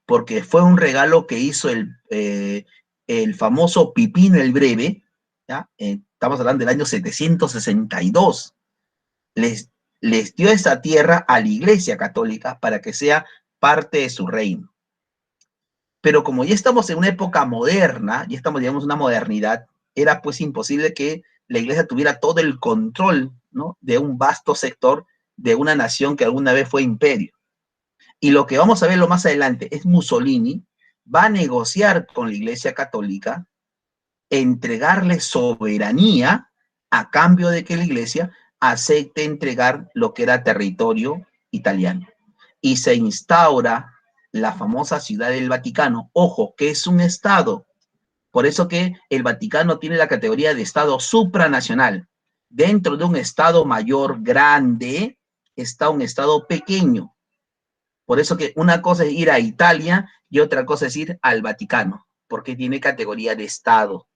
porque fue un regalo que hizo el famoso Pipino el Breve, ¿ya? Estamos hablando del año 762. Les dio esa tierra a la iglesia católica para que sea parte de su reino. Pero como ya estamos en una época moderna, ya estamos, digamos, en una modernidad, era pues imposible que la iglesia tuviera todo el control, ¿no?, de un vasto sector de una nación que alguna vez fue imperio. Y lo que vamos a verlo más adelante es Mussolini va a negociar con la iglesia católica, entregarle soberanía a cambio de que la iglesia acepte entregar lo que era territorio italiano. Y se instaura la famosa Ciudad del Vaticano. Ojo, que es un estado. Por eso que el Vaticano tiene la categoría de estado supranacional. Dentro de un estado mayor grande está un estado pequeño. Por eso que una cosa es ir a Italia y otra cosa es ir al Vaticano, porque tiene categoría de estado,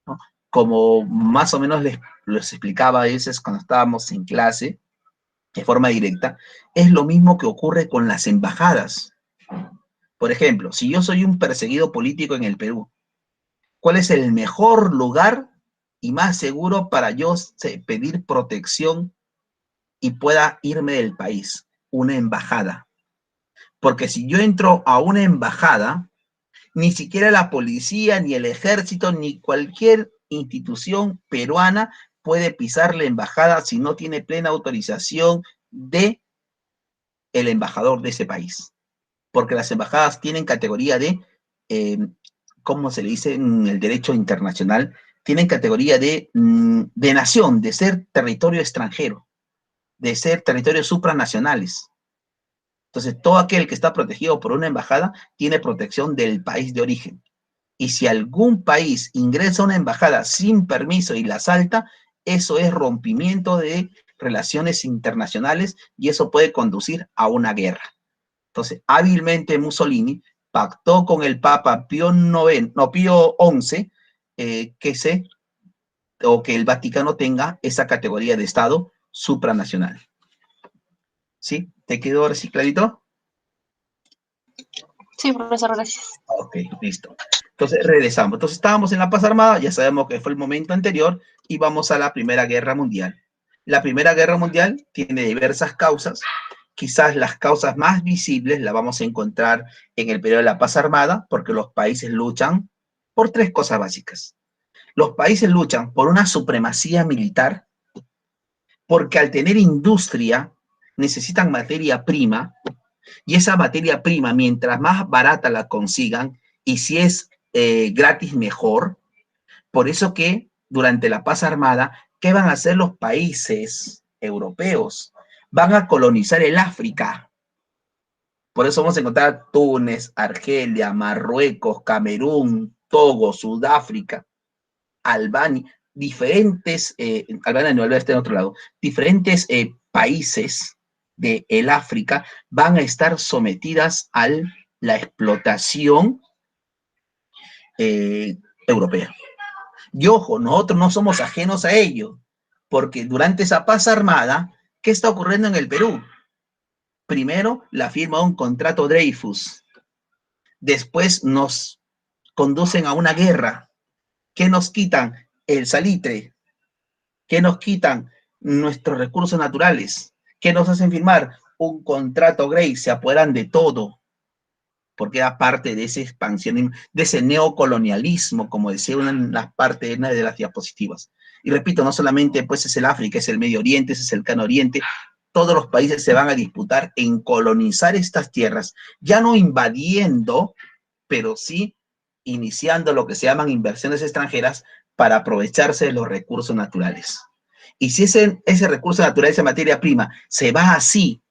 ¿no? Como más o menos les explicaba a veces cuando estábamos en clase, de forma directa, es lo mismo que ocurre con las embajadas. Por ejemplo, si yo soy un perseguido político en el Perú, ¿cuál es el mejor lugar y más seguro para yo pedir protección y pueda irme del país? Una embajada. Porque si yo entro a una embajada, ni siquiera la policía, ni el ejército, ni cualquier institución peruana puede pisar la embajada si no tiene plena autorización de el embajador de ese país. Porque las embajadas tienen categoría de, ¿cómo se le dice en el derecho internacional? Tienen categoría de nación, de ser territorio extranjero, de ser territorios supranacionales. Entonces, todo aquel que está protegido por una embajada tiene protección del país de origen. Y si algún país ingresa a una embajada sin permiso y la asalta, eso es rompimiento de relaciones internacionales y eso puede conducir a una guerra. Entonces, hábilmente Mussolini pactó con el Papa Pío XI que el Vaticano tenga esa categoría de Estado supranacional. ¿Sí? ¿Te quedó ahora sí clarito? Sí, profesor, gracias. Ok, listo. Entonces, regresamos. Entonces, estábamos en la paz armada, ya sabemos que fue el momento anterior, y vamos a la Primera Guerra Mundial. La Primera Guerra Mundial tiene diversas causas. Quizás las causas más visibles las vamos a encontrar en el periodo de la paz armada, porque los países luchan por tres cosas básicas. Los países luchan por una supremacía militar, porque al tener industria necesitan materia prima, y esa materia prima, mientras más barata la consigan, y si es gratis, mejor. Por eso que durante la paz armada, ¿qué van a hacer los países europeos? Van a colonizar el África. Por eso vamos a encontrar Túnez, Argelia, Marruecos, Camerún, Togo, Sudáfrica, Albania, diferentes, Albania no, está en otro lado, diferentes países del África van a estar sometidas a la explotación europea. Y ojo, nosotros no somos ajenos a ello, porque durante esa paz armada, ¿qué está ocurriendo en el Perú? Primero, la firma de un contrato Dreyfus. Después nos conducen a una guerra. ¿Qué nos quitan? El salitre. ¿Qué nos quitan? Nuestros recursos naturales. ¿Qué nos hacen firmar? Un contrato Grey. Se apoderan de todo, porque era parte de ese expansionismo, de ese neocolonialismo, como decía una de las diapositivas. Y repito, no solamente pues es el África, es el Medio Oriente, es el Cano Oriente, todos los países se van a disputar en colonizar estas tierras, ya no invadiendo pero sí iniciando lo que se llaman inversiones extranjeras para aprovecharse de los recursos naturales. Y si ese recurso natural, esa materia prima, se va así,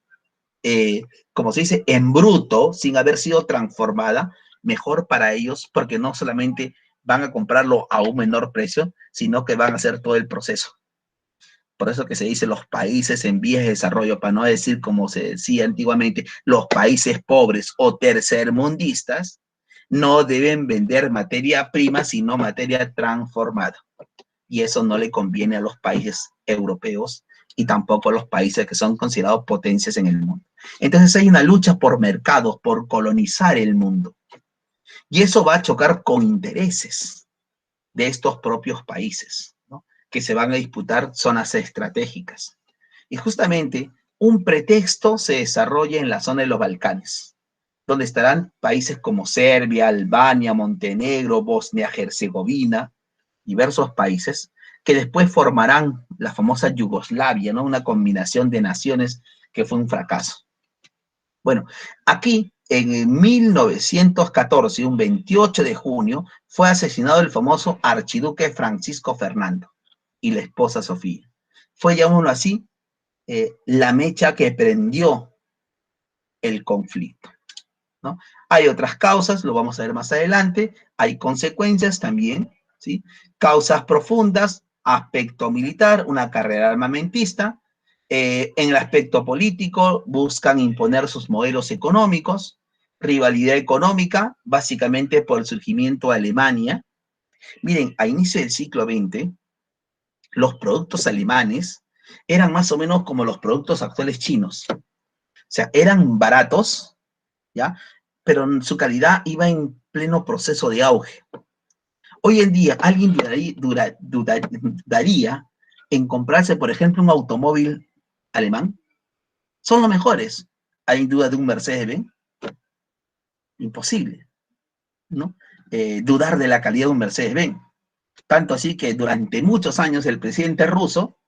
como se dice, en bruto, sin haber sido transformada, mejor para ellos, porque no solamente van a comprarlo a un menor precio, sino que van a hacer todo el proceso. Por eso que se dice los países en vías de desarrollo, para no decir como se decía antiguamente, los países pobres o tercermundistas, no deben vender materia prima, sino materia transformada. Y eso no le conviene a los países europeos y tampoco a los países que son considerados potencias en el mundo. Entonces hay una lucha por mercados, por colonizar el mundo. Y eso va a chocar con intereses de estos propios países, ¿no? Que se van a disputar zonas estratégicas. Y justamente un pretexto se desarrolla en la zona de los Balcanes, donde estarán países como Serbia, Albania, Montenegro, Bosnia-Herzegovina, diversos países, que después formarán la famosa Yugoslavia, ¿no? Una combinación de naciones que fue un fracaso. Bueno, aquí en 1914, un 28 de junio, fue asesinado el famoso archiduque Francisco Fernando y la esposa Sofía. Fue, llamémoslo así, la mecha que prendió el conflicto, ¿no? Hay otras causas, lo vamos a ver más adelante, hay consecuencias también, ¿sí? Causas profundas, aspecto militar, una carrera armamentista, en el aspecto político buscan imponer sus modelos económicos, rivalidad económica, básicamente por el surgimiento de Alemania. Miren, a inicio del siglo XX, los productos alemanes eran más o menos como los productos actuales chinos. O sea, eran baratos, ¿ya? Pero su calidad iba en pleno proceso de auge. Hoy en día, ¿alguien dudaría en comprarse, por ejemplo, un automóvil alemán? Son los mejores. ¿Hay duda de un Mercedes-Benz? Imposible, ¿no? Dudar de la calidad de un Mercedes-Benz. Tanto así que durante muchos años el presidente ruso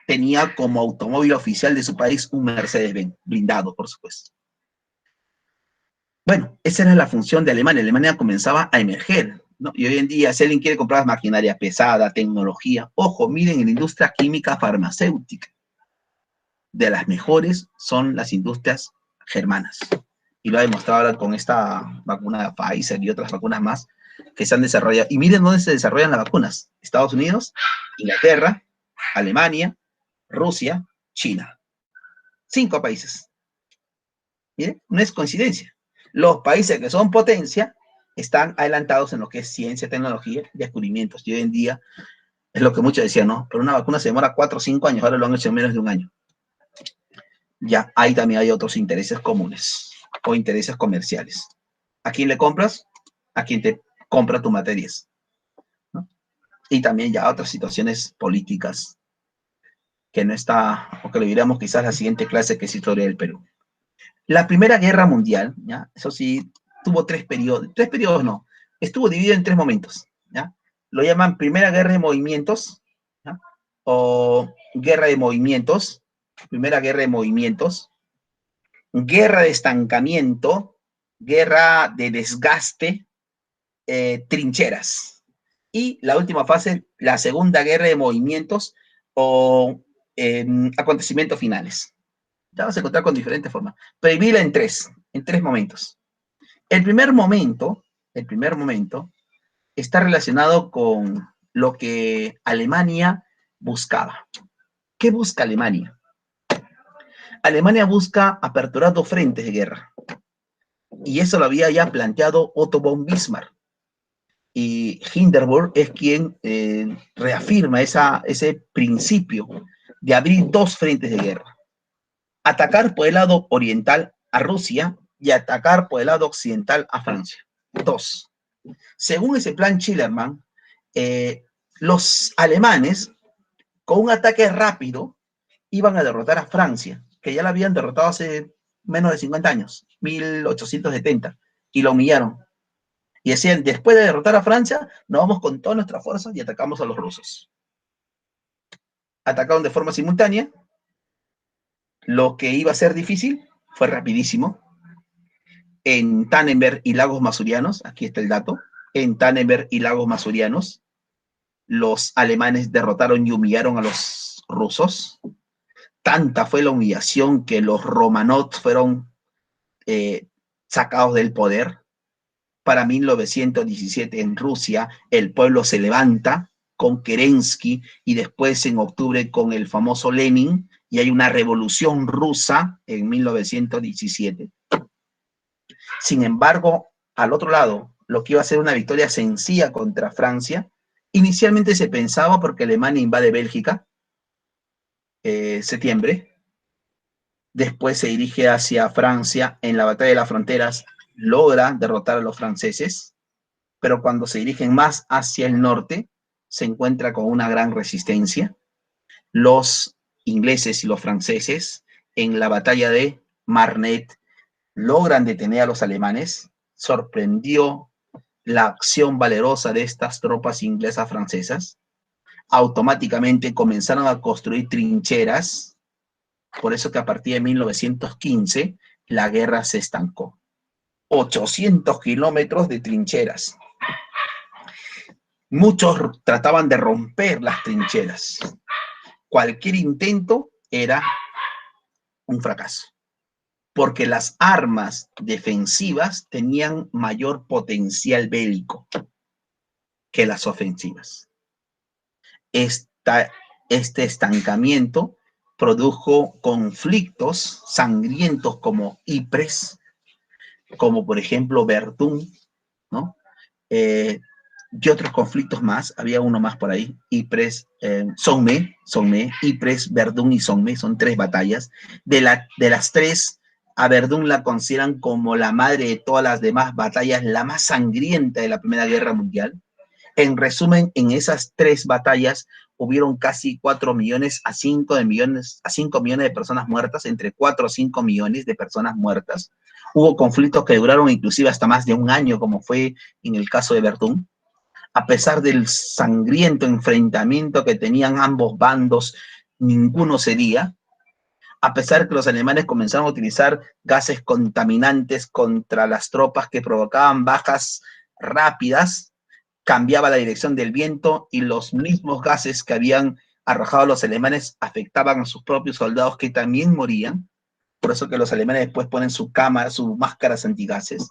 tenía como automóvil oficial de su país un Mercedes-Benz, blindado, por supuesto. Bueno, esa era la función de Alemania. Alemania comenzaba a emerger, ¿no? Y hoy en día, si alguien quiere comprar maquinaria pesada, tecnología, ojo, miren, en la industria química farmacéutica, de las mejores son las industrias germanas. Y lo ha demostrado ahora con esta vacuna de Pfizer y otras vacunas más que se han desarrollado. Y miren dónde se desarrollan las vacunas. Estados Unidos, Inglaterra, Alemania, Rusia, China. 5 países. Miren, no es coincidencia. Los países que son potencia están adelantados en lo que es ciencia, tecnología y descubrimientos. Y hoy en día es lo que muchos decían, ¿no? Pero una vacuna se demora 4 o 5 años, ahora lo han hecho en menos de un año. Ya, ahí también hay otros intereses comunes o intereses comerciales. ¿A quién le compras? A quien te compra tus materias, ¿no? Y también ya otras situaciones políticas que no está, o que le diríamos quizás la siguiente clase, que es historia del Perú. La Primera Guerra Mundial, ¿ya? Eso sí, tuvo 3 periodos no, estuvo dividido en 3 momentos, ¿ya? Lo llaman Primera Guerra de Movimientos, ¿ya? O Guerra de Movimientos, Primera Guerra de Movimientos, Guerra de Estancamiento, Guerra de Desgaste, Trincheras. Y la última fase, la Segunda Guerra de Movimientos o acontecimientos finales. Ya vas a encontrar con diferentes formas. Pero divídela en 3 momentos. El primer momento está relacionado con lo que Alemania buscaba. ¿Qué busca Alemania? Alemania busca aperturar 2 frentes de guerra. Y eso lo había ya planteado Otto von Bismarck. Y Hindenburg es quien reafirma ese principio de abrir 2 frentes de guerra. Atacar por el lado oriental a Rusia y atacar por el lado occidental a Francia. 2. Según ese plan Schillermann, los alemanes, con un ataque rápido, iban a derrotar a Francia, que ya la habían derrotado hace menos de 50 años, 1870, y lo humillaron. Y decían, después de derrotar a Francia, nos vamos con todas nuestras fuerzas y atacamos a los rusos. Atacaron de forma simultánea. Lo que iba a ser difícil fue rapidísimo. en Tannenberg y Lagos Masurianos, aquí está el dato, en Tannenberg y Lagos Masurianos, los alemanes derrotaron y humillaron a los rusos. Tanta fue la humillación que los Romanov fueron sacados del poder. Para 1917 en Rusia el pueblo se levanta con Kerensky y después en octubre con el famoso Lenin, y hay una revolución rusa en 1917. Sin embargo, al otro lado, lo que iba a ser una victoria sencilla contra Francia, inicialmente se pensaba porque Alemania invade Bélgica, septiembre, después se dirige hacia Francia, en la batalla de las fronteras logra derrotar a los franceses, pero cuando se dirigen más hacia el norte, se encuentra con una gran resistencia. Los ingleses y los franceses, en la batalla de Marnet, logran detener a los alemanes. Sorprendió la acción valerosa de estas tropas inglesas francesas. Automáticamente comenzaron a construir trincheras, por eso que a partir de 1915 la guerra se estancó. 800 kilómetros de trincheras. Muchos trataban de romper las trincheras. Cualquier intento era un fracaso, porque las armas defensivas tenían mayor potencial bélico que las ofensivas. Este estancamiento produjo conflictos sangrientos como Ypres, como por ejemplo Verdún, ¿no? Y otros conflictos más, había uno más por ahí, Ypres, Somme, Ypres, Verdún y Somme, son 3 batallas. De las 3, a Verdún la consideran como la madre de todas las demás batallas, la más sangrienta de la Primera Guerra Mundial. En resumen, en esas 3 batallas hubieron casi 4 millones a 5 millones de personas muertas, entre 4 o 5 millones de personas muertas. Hubo conflictos que duraron inclusive hasta más de un año, como fue en el caso de Verdún. A pesar del sangriento enfrentamiento que tenían ambos bandos, ninguno cedía. A pesar que los alemanes comenzaron a utilizar gases contaminantes contra las tropas que provocaban bajas rápidas, cambiaba la dirección del viento y los mismos gases que habían arrojado los alemanes afectaban a sus propios soldados, que también morían. Por eso que los alemanes después ponen sus máscaras antigases.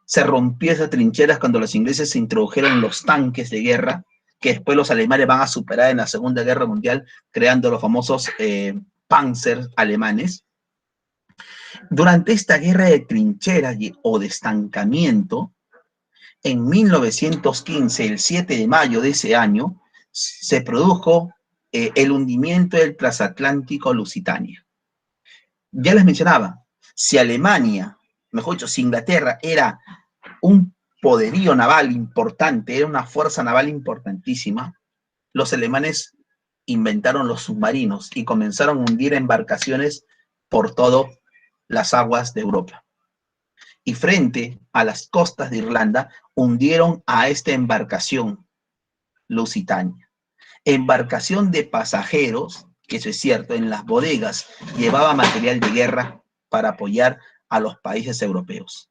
Se rompió esas trincheras cuando los ingleses introdujeron los tanques de guerra, que después los alemanes van a superar en la Segunda Guerra Mundial, creando los famosos Panzer alemanes. Durante esta guerra de trincheras o de estancamiento, en 1915, el 7 de mayo de ese año, se produjo el hundimiento del transatlántico Lusitania. Ya les mencionaba, si Alemania, mejor dicho, si Inglaterra era un poderío naval importante, era una fuerza naval importantísima, los alemanes inventaron los submarinos y comenzaron a hundir embarcaciones por todas las aguas de Europa. Y frente a las costas de Irlanda, hundieron a esta embarcación Lusitania. Embarcación de pasajeros, que eso es cierto, en las bodegas llevaba material de guerra para apoyar a los países europeos.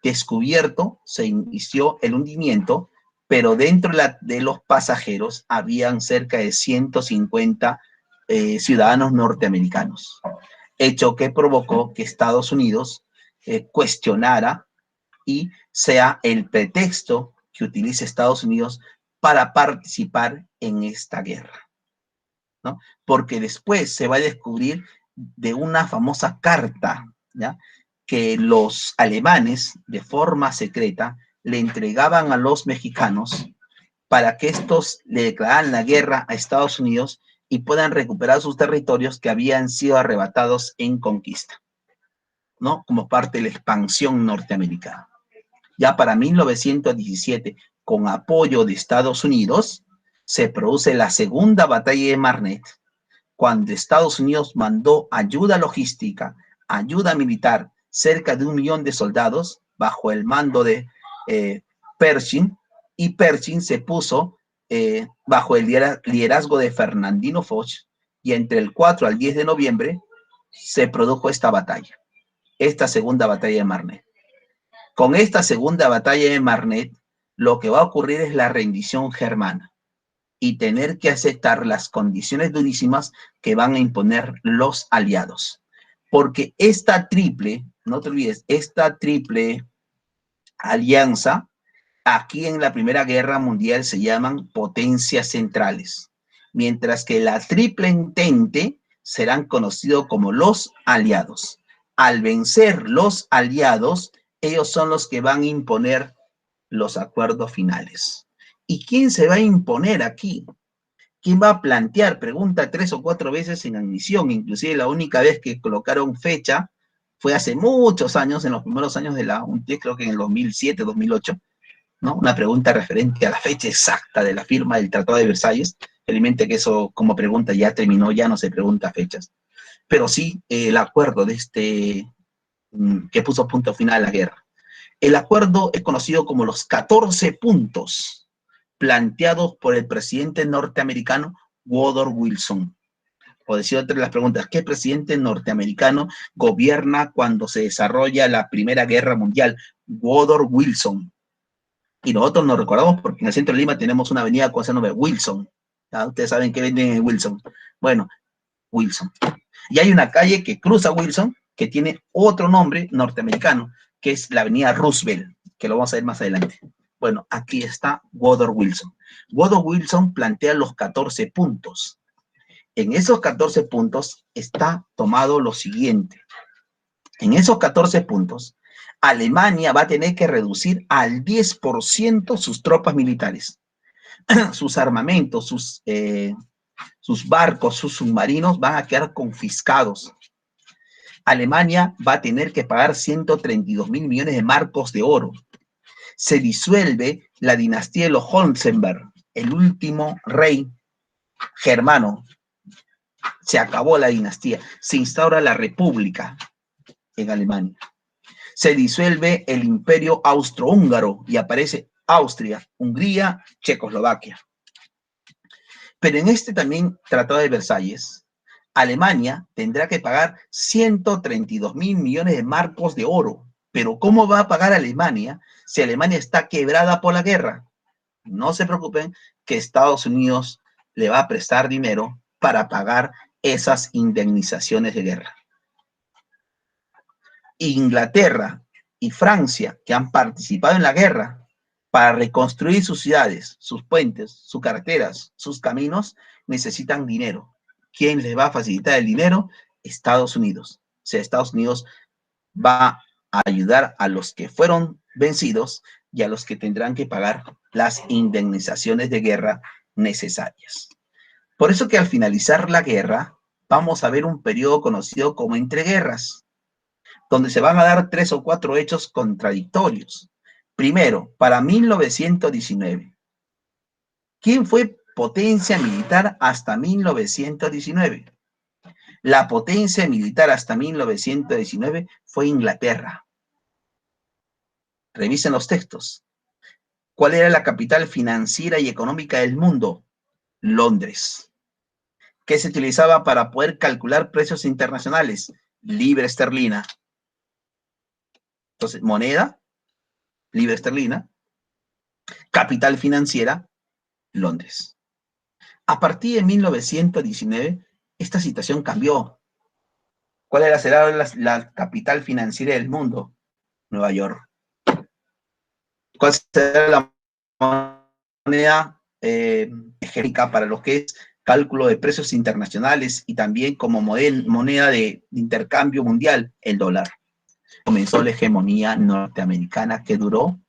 Descubierto, se inició el hundimiento, pero dentro de los pasajeros habían cerca de 150 ciudadanos norteamericanos, hecho que provocó que Estados Unidos cuestionara y sea el pretexto que utilice Estados Unidos para participar en esta guerra, ¿no? Porque después se va a descubrir de una famosa carta, ¿ya?, que los alemanes, de forma secreta, le entregaban a los mexicanos para que estos le declararan la guerra a Estados Unidos y puedan recuperar sus territorios que habían sido arrebatados en conquista, ¿no?, como parte de la expansión norteamericana. Ya para 1917, con apoyo de Estados Unidos, se produce la segunda batalla de Marnet, cuando Estados Unidos mandó ayuda logística, ayuda militar, cerca de 1 millón de soldados, bajo el mando de Pershing, y Pershing se puso bajo el liderazgo de Fernandino Foch, y entre el 4 al 10 de noviembre se produjo esta batalla, esta segunda batalla de Marnet. Con esta segunda batalla de Marnet, lo que va a ocurrir es la rendición germana y tener que aceptar las condiciones durísimas que van a imponer los aliados. Porque esta triple, no te olvides, esta triple alianza, aquí en la Primera Guerra Mundial se llaman potencias centrales, mientras que la triple entente serán conocidos como los aliados. Al vencer los aliados, ellos son los que van a imponer los acuerdos finales. ¿Y quién se va a imponer aquí? ¿Quién va a plantear? Pregunta 3 o 4 veces en admisión, inclusive la única vez que colocaron fecha fue hace muchos años, en los primeros años de la UNTE, creo que en el 2007, 2008, ¿no? Una pregunta referente a la fecha exacta de la firma del Tratado de Versalles. Felizmente que eso como pregunta ya terminó, ya no se pregunta fechas. Pero sí el acuerdo de que puso punto final a la guerra. El acuerdo es conocido como los 14 puntos planteados por el presidente norteamericano Woodrow Wilson. O decir otra de las preguntas, ¿qué presidente norteamericano gobierna cuando se desarrolla la Primera Guerra Mundial? Woodrow Wilson. Y nosotros nos recordamos porque en el centro de Lima tenemos una avenida con ese nombre, Wilson. ¿Ya? Ustedes saben qué venden en Wilson. Bueno, Wilson. Y hay una calle que cruza Wilson que tiene otro nombre norteamericano, que es la avenida Roosevelt, que lo vamos a ver más adelante. Bueno, aquí está Woodrow Wilson. Woodrow Wilson plantea los 14 puntos. En esos 14 puntos está tomado lo siguiente. En esos 14 puntos, Alemania va a tener que reducir al 10% sus tropas militares, sus armamentos, sus barcos, sus submarinos van a quedar confiscados. Alemania va a tener que pagar 132.000 millones de marcos de oro. Se disuelve la dinastía de los Hohenzollern, el último rey germano. Se acabó la dinastía. Se instaura la república en Alemania. Se disuelve el imperio austrohúngaro y aparece Austria, Hungría, Checoslovaquia. Pero en este también Tratado de Versalles, Alemania tendrá que pagar 132.000 millones de marcos de oro. Pero ¿cómo va a pagar Alemania si Alemania está quebrada por la guerra? No se preocupen que Estados Unidos le va a prestar dinero para pagar esas indemnizaciones de guerra. Inglaterra y Francia, que han participado en la guerra, para reconstruir sus ciudades, sus puentes, sus carreteras, sus caminos, necesitan dinero. ¿Quién les va a facilitar el dinero? Estados Unidos. O sea, Estados Unidos va a ayudar a los que fueron vencidos y a los que tendrán que pagar las indemnizaciones de guerra necesarias. Por eso que al finalizar la guerra, vamos a ver un periodo conocido como entreguerras, donde se van a dar 3 o 4 hechos contradictorios. Primero, para 1919, ¿quién fue potencia militar hasta 1919? La potencia militar hasta 1919 fue Inglaterra. Revisen los textos. ¿Cuál era la capital financiera y económica del mundo? Londres. ¿Qué se utilizaba para poder calcular precios internacionales? Libra esterlina. Entonces, moneda, libra esterlina. Capital financiera, Londres. A partir de 1919, esta situación cambió. ¿Cuál será la capital financiera del mundo? Nueva York. ¿Cuál será la moneda hegemónica para lo que es cálculo de precios internacionales y también como moneda de intercambio mundial? El dólar. Comenzó la hegemonía norteamericana que duró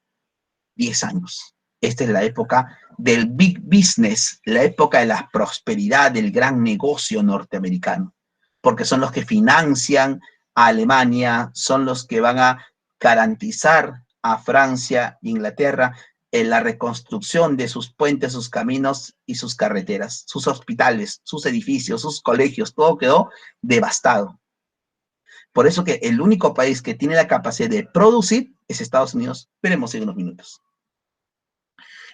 10 años. Esta es la época del big business, la época de la prosperidad, del gran negocio norteamericano, porque son los que financian a Alemania, son los que van a garantizar a Francia e Inglaterra en la reconstrucción de sus puentes, sus caminos y sus carreteras, sus hospitales, sus edificios, sus colegios, todo quedó devastado. Por eso que el único país que tiene la capacidad de producir es Estados Unidos. Veremos en unos minutos.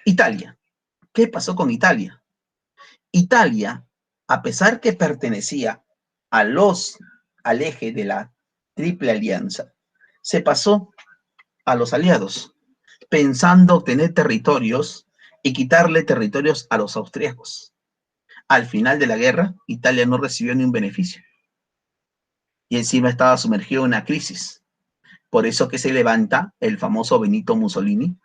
Italia. ¿Qué pasó con Italia? Italia, a pesar que pertenecía al eje de la Triple Alianza, se pasó a los aliados, pensando obtener territorios y quitarle territorios a los austríacos. Al final de la guerra, Italia no recibió ni un beneficio. Y encima estaba sumergido en una crisis. Por eso que se levanta el famoso Benito Mussolini,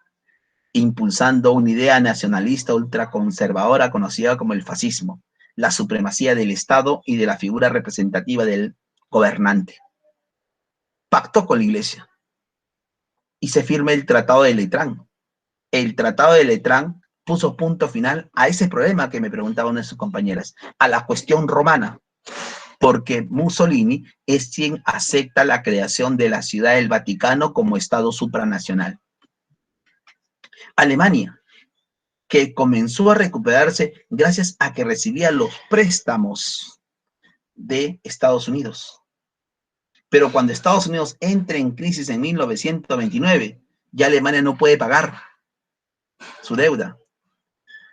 impulsando una idea nacionalista ultraconservadora conocida como el fascismo, la supremacía del Estado y de la figura representativa del gobernante. Pactó con la Iglesia y se firma el Tratado de Letrán. El Tratado de Letrán puso punto final a ese problema que me preguntaban de sus compañeras, a la cuestión romana, porque Mussolini es quien acepta la creación de la Ciudad del Vaticano como Estado supranacional. Alemania, que comenzó a recuperarse gracias a que recibía los préstamos de Estados Unidos. Pero cuando Estados Unidos entra en crisis en 1929, ya Alemania no puede pagar su deuda,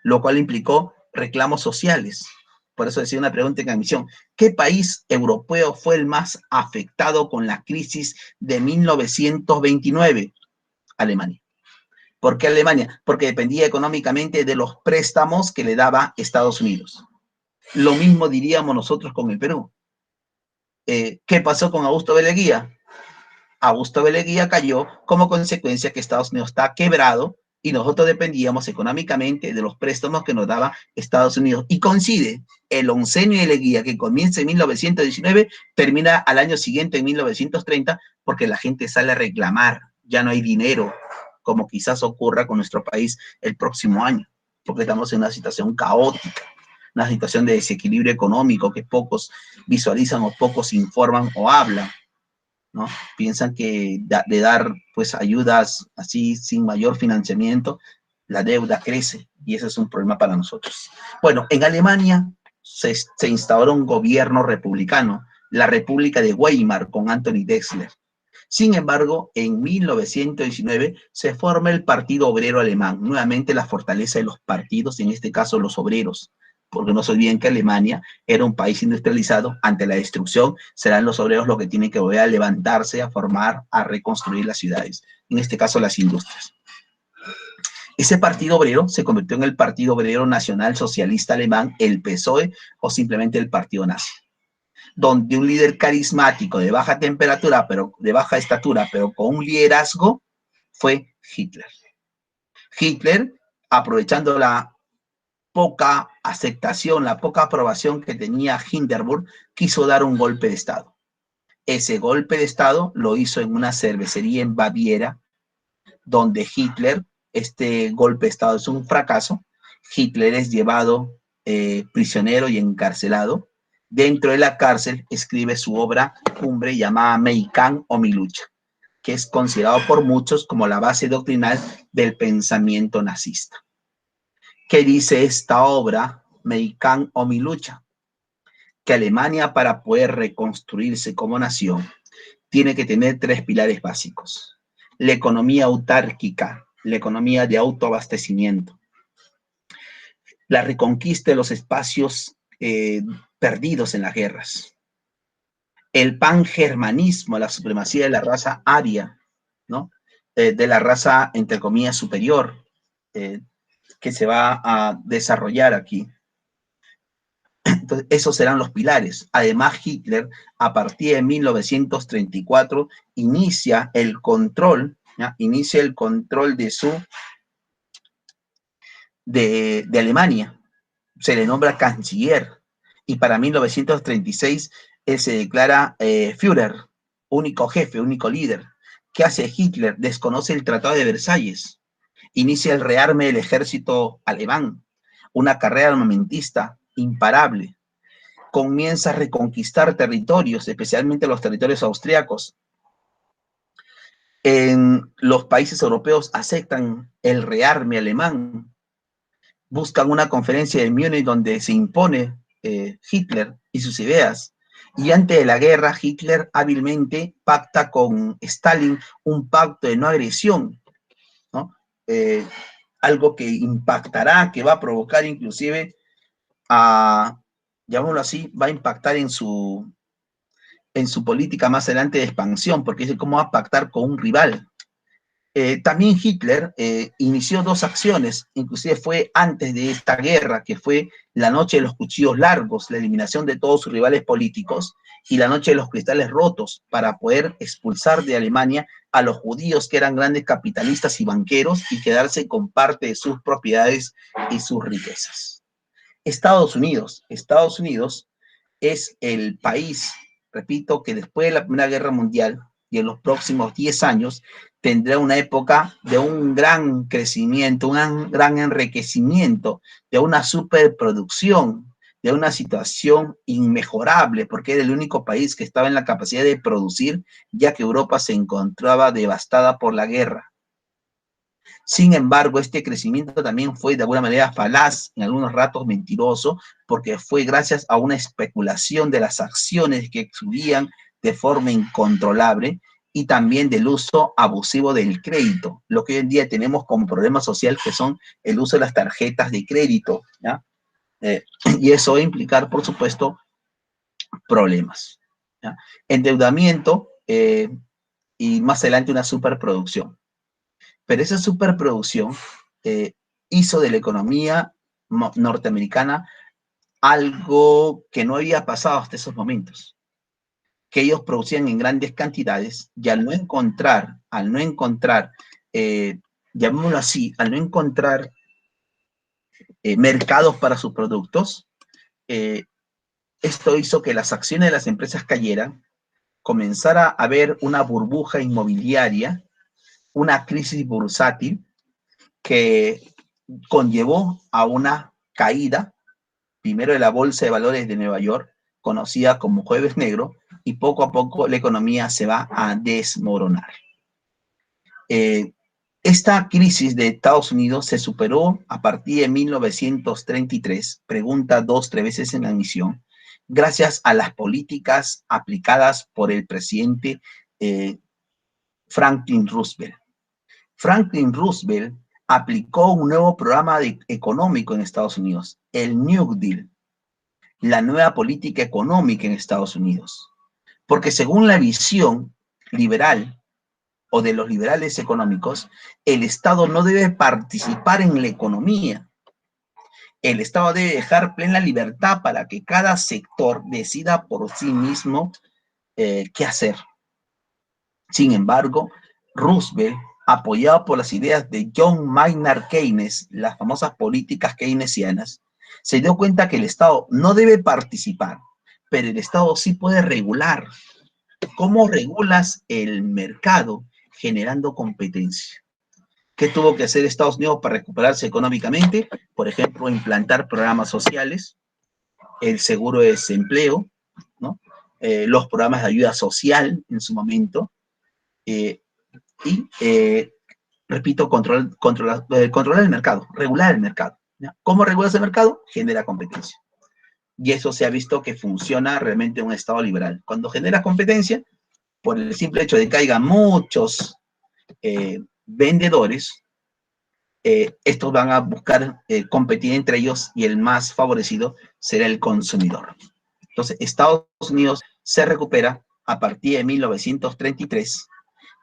lo cual implicó reclamos sociales. Por eso decía una pregunta en admisión: ¿qué país europeo fue el más afectado con la crisis de 1929? Alemania. ¿Por qué Alemania? Porque dependía económicamente de los préstamos que le daba Estados Unidos. Lo mismo diríamos nosotros con el Perú. ¿Qué pasó con Augusto B. Leguía? Augusto B. Leguía cayó como consecuencia que Estados Unidos está quebrado y nosotros dependíamos económicamente de los préstamos que nos daba Estados Unidos. Y coincide el oncenio de Leguía, que comienza en 1919, termina al año siguiente, en 1930, porque la gente sale a reclamar, ya no hay dinero, como quizás ocurra con nuestro país el próximo año, porque estamos en una situación caótica, una situación de desequilibrio económico que pocos visualizan o pocos informan o hablan, ¿no? Piensan que de dar pues ayudas así sin mayor financiamiento, la deuda crece y ese es un problema para nosotros. Bueno, en Alemania se instauró un gobierno republicano, la República de Weimar con Anthony Dexler. Sin embargo, en 1919 se forma el Partido Obrero Alemán, nuevamente la fortaleza de los partidos, en este caso los obreros, porque no se olviden que Alemania era un país industrializado. Ante la destrucción serán los obreros los que tienen que volver a levantarse, a formar, a reconstruir las ciudades, en este caso las industrias. Ese Partido Obrero se convirtió en el Partido Obrero Nacional Socialista Alemán, el PSOE, o simplemente el Partido Nazi, donde un líder carismático de baja temperatura, pero de baja estatura, pero con un liderazgo, fue Hitler. Hitler, aprovechando la poca aceptación, la poca aprobación que tenía Hindenburg, quiso dar un golpe de Estado. Ese golpe de Estado lo hizo en una cervecería en Baviera, donde Hitler, este golpe de Estado es un fracaso, Hitler es llevado prisionero y encarcelado. Dentro de la cárcel escribe su obra cumbre llamada Mein Kampf o Mi lucha, que es considerado por muchos como la base doctrinal del pensamiento nazista. ¿Qué dice esta obra, Mein Kampf o Mi lucha? Que Alemania, para poder reconstruirse como nación, tiene que tener tres pilares básicos: la economía autárquica, la economía de autoabastecimiento, la reconquista de los espacios perdidos en las guerras, el pangermanismo, la supremacía de la raza aria, ¿no? De la raza, entre comillas, superior, que se va a desarrollar aquí. Entonces, esos serán los pilares. Además, Hitler, a partir de 1934, inicia el control, ¿ya? Inicia el control de Alemania. Se le nombra canciller. Y para 1936, él se declara Führer, único jefe, único líder. ¿Qué hace Hitler? Desconoce el Tratado de Versalles. Inicia el rearme del ejército alemán, una carrera armamentista imparable. Comienza a reconquistar territorios, especialmente los territorios austríacos. En los países europeos aceptan el rearme alemán. Buscan una conferencia de Múnich donde se impone Hitler y sus ideas. Y antes de la guerra, Hitler hábilmente pacta con Stalin un pacto de no agresión, ¿no? Algo que impactará, que va a provocar inclusive llamémoslo así, va a impactar en su política más adelante de expansión, porque dice cómo va a pactar con un rival. También Hitler inició dos acciones, inclusive fue antes de esta guerra, que fue la noche de los cuchillos largos, la eliminación de todos sus rivales políticos, y la noche de los cristales rotos, para poder expulsar de Alemania a los judíos que eran grandes capitalistas y banqueros y quedarse con parte de sus propiedades y sus riquezas. Estados Unidos es el país, repito, que después de la Primera Guerra Mundial y en los próximos 10 años tendrá una época de un gran crecimiento, un gran enriquecimiento, de una superproducción, de una situación inmejorable, porque era el único país que estaba en la capacidad de producir, ya que Europa se encontraba devastada por la guerra. Sin embargo, este crecimiento también fue de alguna manera falaz, en algunos ratos mentiroso, porque fue gracias a una especulación de las acciones que subían de forma incontrolable y también del uso abusivo del crédito, lo que hoy en día tenemos como problema social, que son el uso de las tarjetas de crédito, ¿ya? Y eso va a implicar, por supuesto, problemas, ¿ya? Endeudamiento y más adelante una superproducción. Pero esa superproducción hizo de la economía norteamericana algo que no había pasado hasta esos momentos, que ellos producían en grandes cantidades y al no encontrar, llamémoslo así, al no encontrar mercados para sus productos, esto hizo que las acciones de las empresas cayeran, comenzara a haber una burbuja inmobiliaria, una crisis bursátil, que conllevó a una caída, primero de la Bolsa de Valores de Nueva York, conocida como Jueves Negro, y poco a poco la economía se va a desmoronar. Esta crisis de Estados Unidos se superó a partir de 1933, pregunta 2-3 veces en la emisión, gracias a las políticas aplicadas por el presidente Franklin Roosevelt. Franklin Roosevelt aplicó un nuevo programa económico en Estados Unidos, el New Deal, la nueva política económica en Estados Unidos. Porque según la visión liberal o de los liberales económicos, el Estado no debe participar en la economía. El Estado debe dejar plena libertad para que cada sector decida por sí mismo qué hacer. Sin embargo, Roosevelt, apoyado por las ideas de John Maynard Keynes, las famosas políticas keynesianas, se dio cuenta que el Estado no debe participar, pero el Estado sí puede regular. ¿Cómo regulas el mercado? Generando competencia. ¿Qué tuvo que hacer Estados Unidos para recuperarse económicamente? Por ejemplo, implantar programas sociales, el seguro de desempleo, ¿no? Los programas de ayuda social en su momento, repito, controlar el mercado, regular el mercado, ¿ya? ¿Cómo regulas el mercado? Genera competencia. Y eso se ha visto que funciona realmente en un Estado liberal. Cuando genera competencia, por el simple hecho de que haya muchos vendedores, estos van a buscar competir entre ellos y el más favorecido será el consumidor. Entonces, Estados Unidos se recupera a partir de 1933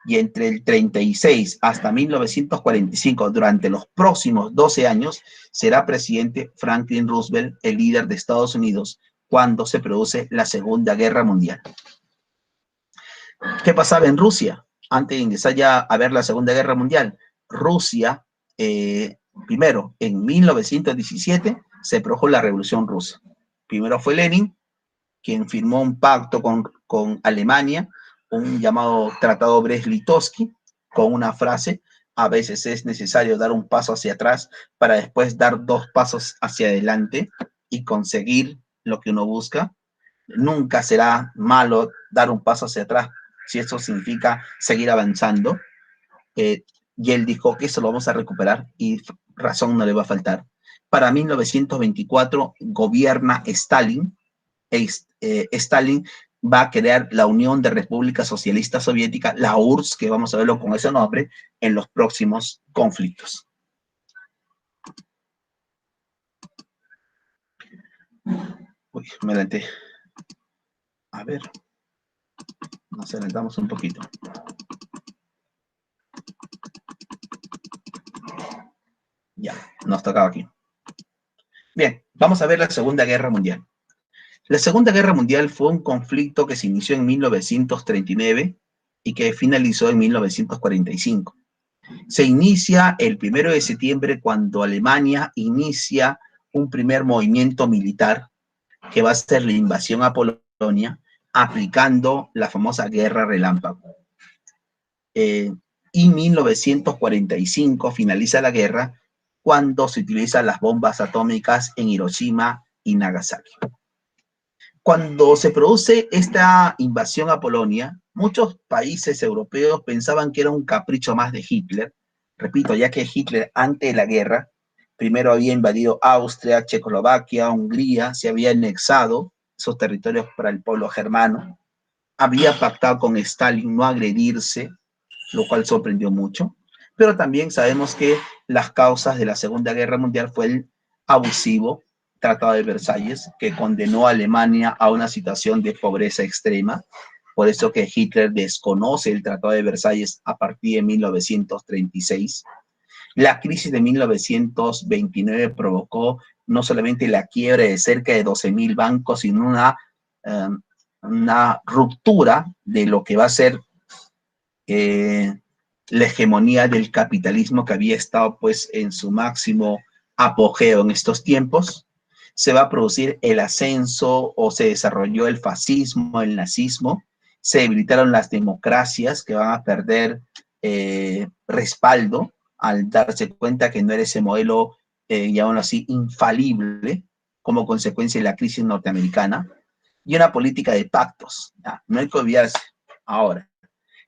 y entre el 36 hasta 1945, durante los próximos 12 años, será presidente Franklin Roosevelt, el líder de Estados Unidos, cuando se produce la Segunda Guerra Mundial. ¿Qué pasaba en Rusia? Antes de ingresar ya a ver la Segunda Guerra Mundial, Rusia, primero, en 1917, se produjo la Revolución Rusa. Primero fue Lenin, quien firmó un pacto con Alemania, un llamado Tratado Brest-Litovsky, con una frase: a veces es necesario dar un paso hacia atrás para después dar 2 pasos hacia adelante y conseguir lo que uno busca. Nunca será malo dar un paso hacia atrás si eso significa seguir avanzando. Y él dijo que eso lo vamos a recuperar y razón no le va a faltar. Para 1924 gobierna Stalin. Stalin va a crear la Unión de Repúblicas Socialistas Soviéticas, la URSS, que vamos a verlo con ese nombre en los próximos conflictos. Uy, me adelanté. A ver, nos adelantamos un poquito. Ya, nos tocaba aquí. Bien, vamos a ver la Segunda Guerra Mundial. La Segunda Guerra Mundial fue un conflicto que se inició en 1939 y que finalizó en 1945. Se inicia el 1 de septiembre cuando Alemania inicia un primer movimiento militar que va a ser la invasión a Polonia, aplicando la famosa Guerra Relámpago. Y 1945 finaliza la guerra cuando se utilizan las bombas atómicas en Hiroshima y Nagasaki. Cuando se produce esta invasión a Polonia, muchos países europeos pensaban que era un capricho más de Hitler. Repito, ya que Hitler antes de la guerra, primero había invadido Austria, Checoslovaquia, Hungría, se había anexado esos territorios para el pueblo germano, había pactado con Stalin no agredirse, lo cual sorprendió mucho, pero también sabemos que las causas de la Segunda Guerra Mundial fue el abusivo Tratado de Versalles, que condenó a Alemania a una situación de pobreza extrema, por eso que Hitler desconoce el Tratado de Versalles a partir de 1936. La crisis de 1929 provocó no solamente la quiebra de cerca de 12.000 bancos, sino una ruptura de lo que va a ser la hegemonía del capitalismo que había estado pues en su máximo apogeo en estos tiempos. Se va a producir el ascenso o se desarrolló el fascismo, el nazismo, se debilitaron las democracias que van a perder respaldo al darse cuenta que no era ese modelo, llamémoslo así, infalible como consecuencia de la crisis norteamericana, y una política de pactos. No hay que olvidarse. Ahora,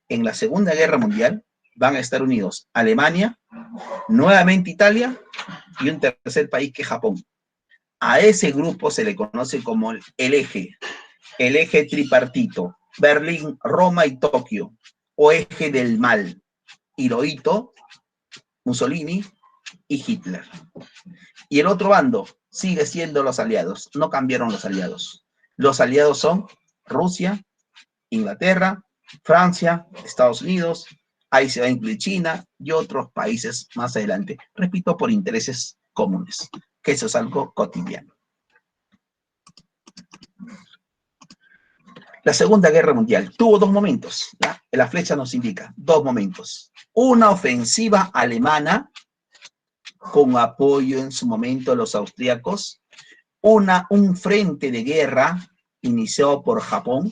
en la Segunda Guerra Mundial van a estar unidos Alemania, nuevamente Italia y un tercer país que es Japón. A ese grupo se le conoce como el eje tripartito, Berlín, Roma y Tokio, o eje del mal, Hirohito, Mussolini y Hitler. Y el otro bando sigue siendo los aliados, no cambiaron los aliados. Los aliados son Rusia, Inglaterra, Francia, Estados Unidos, ahí se va a incluir China y otros países más adelante. Repito, por intereses comunes, que eso es algo cotidiano. La Segunda Guerra Mundial tuvo dos momentos. La flecha nos indica dos momentos. Una ofensiva alemana con apoyo en su momento de los austríacos, un frente de guerra iniciado por Japón,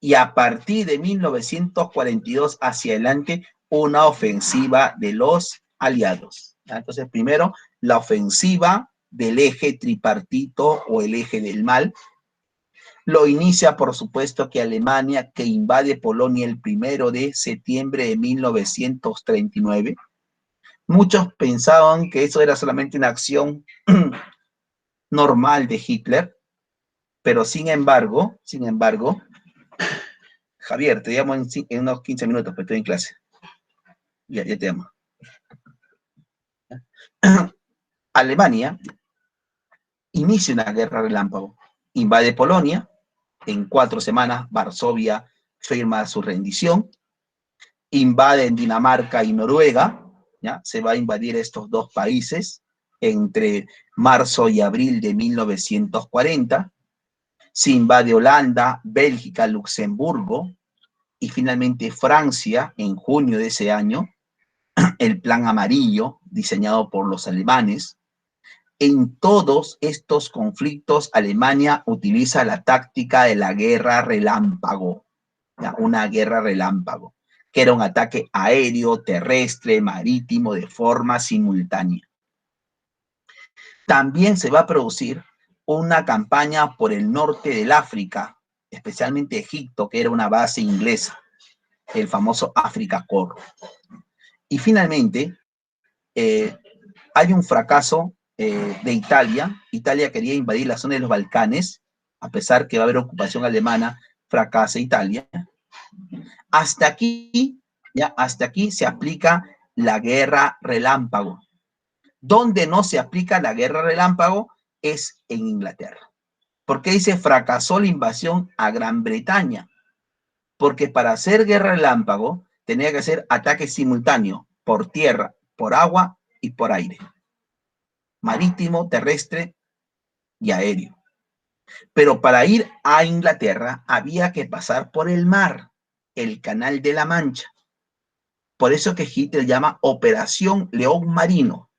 y a partir de 1942 hacia adelante, una ofensiva de los aliados. Entonces, primero, la ofensiva del eje tripartito o el eje del mal. Lo inicia, por supuesto, que Alemania, que invade Polonia el 1 de septiembre de 1939. Muchos pensaban que eso era solamente una acción normal de Hitler, pero sin embargo, Javier, te llamo en unos 15 minutos, pero estoy en clase. Ya te llamo. Alemania inicia una guerra relámpago, invade Polonia, en 4 semanas Varsovia firma su rendición, invade en Dinamarca y Noruega, ¿ya? Se va a invadir estos dos países entre marzo y abril de 1940, se invade Holanda, Bélgica, Luxemburgo, y finalmente Francia en junio de ese año, el Plan Amarillo, diseñado por los alemanes. En todos estos conflictos, Alemania utiliza la táctica de la guerra relámpago, ¿ya? Una guerra relámpago, que era un ataque aéreo, terrestre, marítimo, de forma simultánea. También se va a producir una campaña por el norte del África, especialmente Egipto, que era una base inglesa, el famoso Africa Corps. Y finalmente, hay un fracaso de Italia. Italia quería invadir la zona de los Balcanes, a pesar que va a haber ocupación alemana, fracasa Italia. Hasta aquí se aplica la guerra relámpago. Donde no se aplica la guerra relámpago es en Inglaterra. ¿Por qué dice fracasó la invasión a Gran Bretaña? Porque para hacer guerra relámpago tenía que hacer ataque simultáneo por tierra, por agua y por aire, marítimo, terrestre y aéreo. Pero para ir a Inglaterra había que pasar por el mar, el Canal de la Mancha. Por eso que Hitler llama Operación León Marino.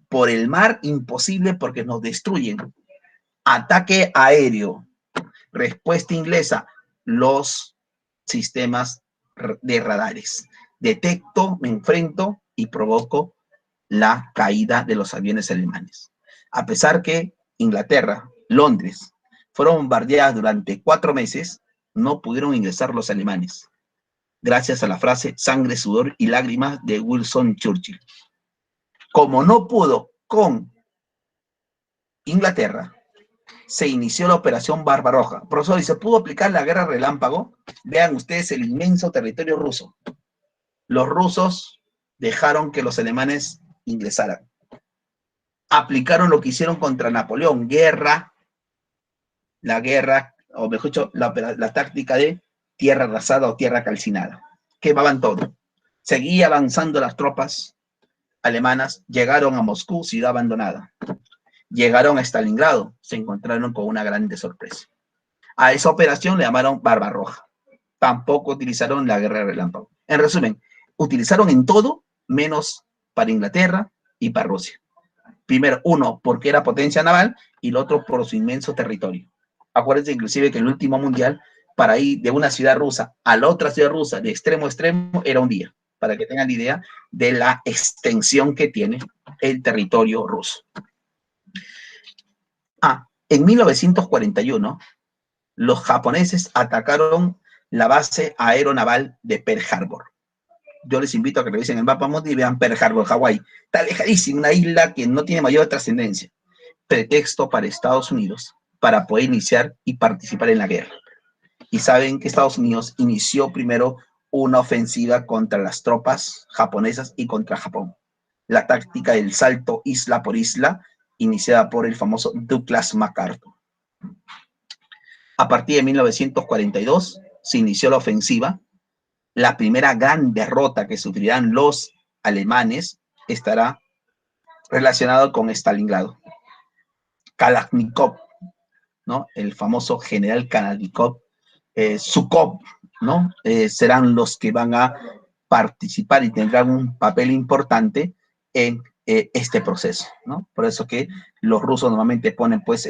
Por el mar, imposible porque nos destruyen. Ataque aéreo. Respuesta inglesa, los sistemas de radares. Detecto, me enfrento y provoco la caída de los aviones alemanes. A pesar que Inglaterra, Londres, fueron bombardeadas durante 4 meses, no pudieron ingresar los alemanes, gracias a la frase sangre, sudor y lágrimas de Winston Churchill. Como no pudo con Inglaterra, se inició la Operación Barbarroja. Profesor, ¿y se pudo aplicar la guerra relámpago? Vean ustedes el inmenso territorio ruso. Los rusos dejaron que los alemanes ingresaran. Aplicaron lo que hicieron contra Napoleón, la guerra, o mejor dicho, la táctica de tierra arrasada o tierra calcinada. Quemaban todo. Seguía avanzando las tropas alemanas, llegaron a Moscú, ciudad abandonada. Llegaron a Stalingrado, se encontraron con una grande sorpresa. A esa operación le llamaron Barbarroja. Tampoco utilizaron la guerra relámpago. En resumen, utilizaron en todo menos para Inglaterra y para Rusia. Primero, uno, porque era potencia naval, y el otro por su inmenso territorio. Acuérdense inclusive que el último mundial, para ir de una ciudad rusa a la otra ciudad rusa, de extremo a extremo, era un día, para que tengan idea de la extensión que tiene el territorio ruso. En 1941, los japoneses atacaron la base aeronaval de Pearl Harbor. Yo les invito a que revisen el mapa mundi y vean Pearl Harbor, Hawái. Está lejísima, una isla que no tiene mayor trascendencia. Pretexto para Estados Unidos para poder iniciar y participar en la guerra. Y saben que Estados Unidos inició primero una ofensiva contra las tropas japonesas y contra Japón. La táctica del salto isla por isla, iniciada por el famoso Douglas MacArthur. A partir de 1942 se inició la ofensiva. La primera gran derrota que sufrirán los alemanes estará relacionado con Stalingrado. Kalashnikov, ¿no? El famoso general Kalashnikov, Zhukov, ¿no? Serán los que van a participar y tendrán un papel importante en este proceso, ¿no? Por eso que los rusos normalmente ponen, pues,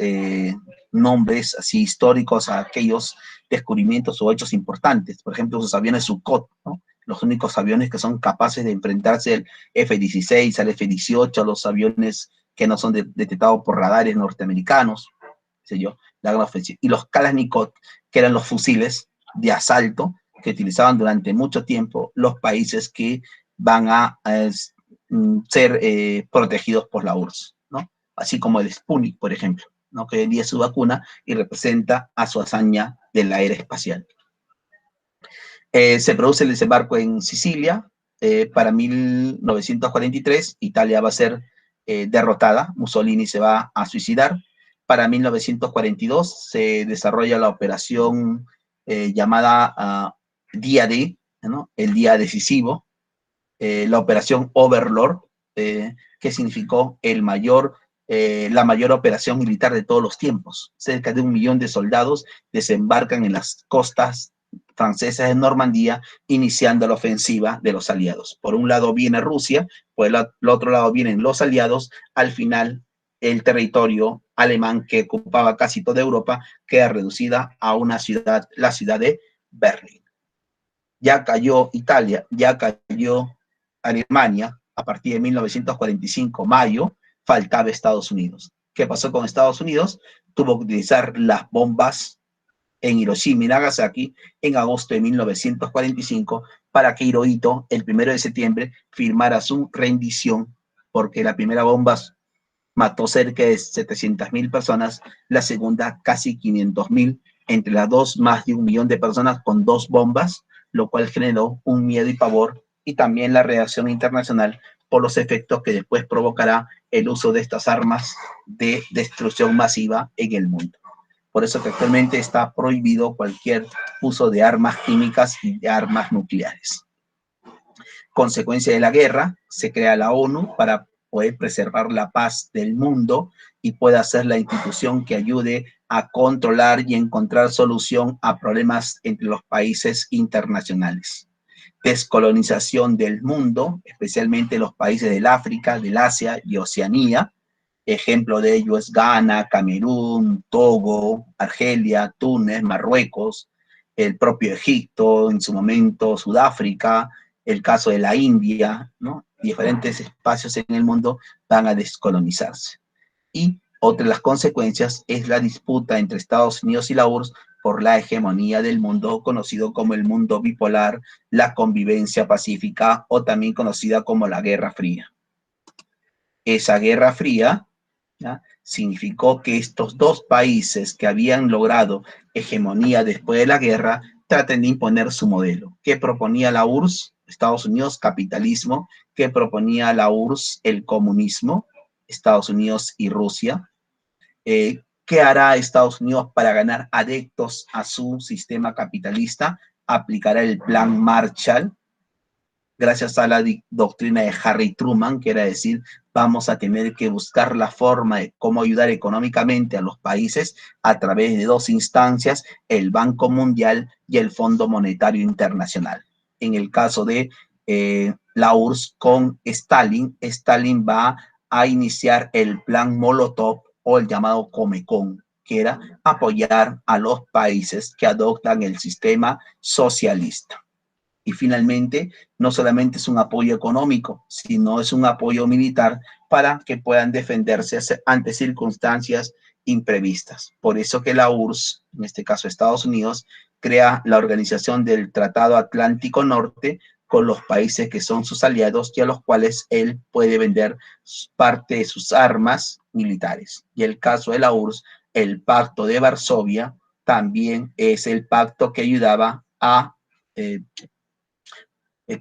nombres así históricos a aquellos descubrimientos o hechos importantes. Por ejemplo, sus aviones Sukhoi, ¿no? Los únicos aviones que son capaces de enfrentarse al F-16, al F-18, a los aviones que no son detectados por radares norteamericanos, sé yo, la gran ofensiva. Y los Kalashnikov, que eran los fusiles de asalto que utilizaban durante mucho tiempo los países que van a ser protegidos por la URSS, ¿no? Así como el Sputnik, por ejemplo, ¿no? Que hoy en día es su vacuna y representa a su hazaña de la era espacial. Se produce el desembarco en Sicilia. Para 1943, Italia va a ser derrotada, Mussolini se va a suicidar. Para 1942 se desarrolla la operación llamada Día D, ¿no? El día decisivo, la operación Overlord, que significó la mayor operación militar de todos los tiempos. Cerca de 1 millón de soldados desembarcan en las costas francesas de Normandía, iniciando la ofensiva de los aliados. Por un lado viene Rusia, por el otro lado vienen los aliados. Al final, el territorio alemán, que ocupaba casi toda Europa, queda reducida a una ciudad, la ciudad de Berlín. Ya cayó Italia, ya cayó Alemania. A partir de 1945, mayo, faltaba Estados Unidos. ¿Qué pasó con Estados Unidos? Tuvo que utilizar las bombas en Hiroshima y Nagasaki en agosto de 1945 para que Hirohito, el 1 de septiembre, firmara su rendición, porque la primera bomba mató cerca de 700.000 personas, la segunda casi 500.000, entre las dos más de 1 millón de personas con 2 bombas, lo cual generó un miedo y pavor, y también la reacción internacional por los efectos que después provocará el uso de estas armas de destrucción masiva en el mundo. Por eso que actualmente está prohibido cualquier uso de armas químicas y de armas nucleares. consecuencia de la guerra, se crea la ONU para poder preservar la paz del mundo y pueda ser la institución que ayude a controlar y encontrar solución a problemas entre los países internacionales. Descolonización del mundo, especialmente los países del África, del Asia y Oceanía. Ejemplo de ello es Ghana, Camerún, Togo, Argelia, Túnez, Marruecos, el propio Egipto, en su momento Sudáfrica, el caso de la India, ¿no? Diferentes espacios en el mundo van a descolonizarse. Y otra de las consecuencias es la disputa entre Estados Unidos y la URSS por la hegemonía del mundo, conocido como el mundo bipolar, la convivencia pacífica o también conocida como la Guerra Fría. Esa Guerra Fría, ¿ya?, significó que estos dos países que habían logrado hegemonía después de la guerra traten de imponer su modelo. ¿Qué proponía la URSS? Estados Unidos, capitalismo. ¿Qué proponía la URSS? El comunismo. Estados Unidos y Rusia. ¿Qué hará Estados Unidos para ganar adeptos a su sistema capitalista? Aplicará el plan Marshall, gracias a la doctrina de Harry Truman, que era decir, vamos a tener que buscar la forma de cómo ayudar económicamente a los países a través de dos instancias, el Banco Mundial y el Fondo Monetario Internacional. En el caso de la URSS con Stalin, Stalin va a iniciar el plan Molotov o el llamado Comecon, que era apoyar a los países que adoptan el sistema socialista. Y finalmente, no solamente es un apoyo económico, sino es un apoyo militar para que puedan defenderse ante circunstancias imprevistas. Por eso que la URSS, en este caso Estados Unidos, crea la organización del Tratado Atlántico Norte con los países que son sus aliados y a los cuales él puede vender parte de sus armas militares. Y el caso de la URSS, el Pacto de Varsovia, también es el pacto que ayudaba a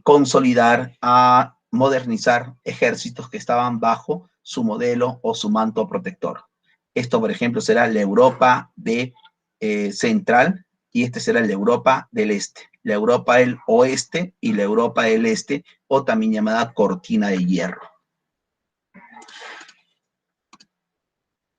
consolidar, a modernizar ejércitos que estaban bajo su modelo o su manto protector. Esto, por ejemplo, será la Europa central y este será la Europa del Este, la Europa del Oeste y la Europa del Este, o también llamada cortina de hierro.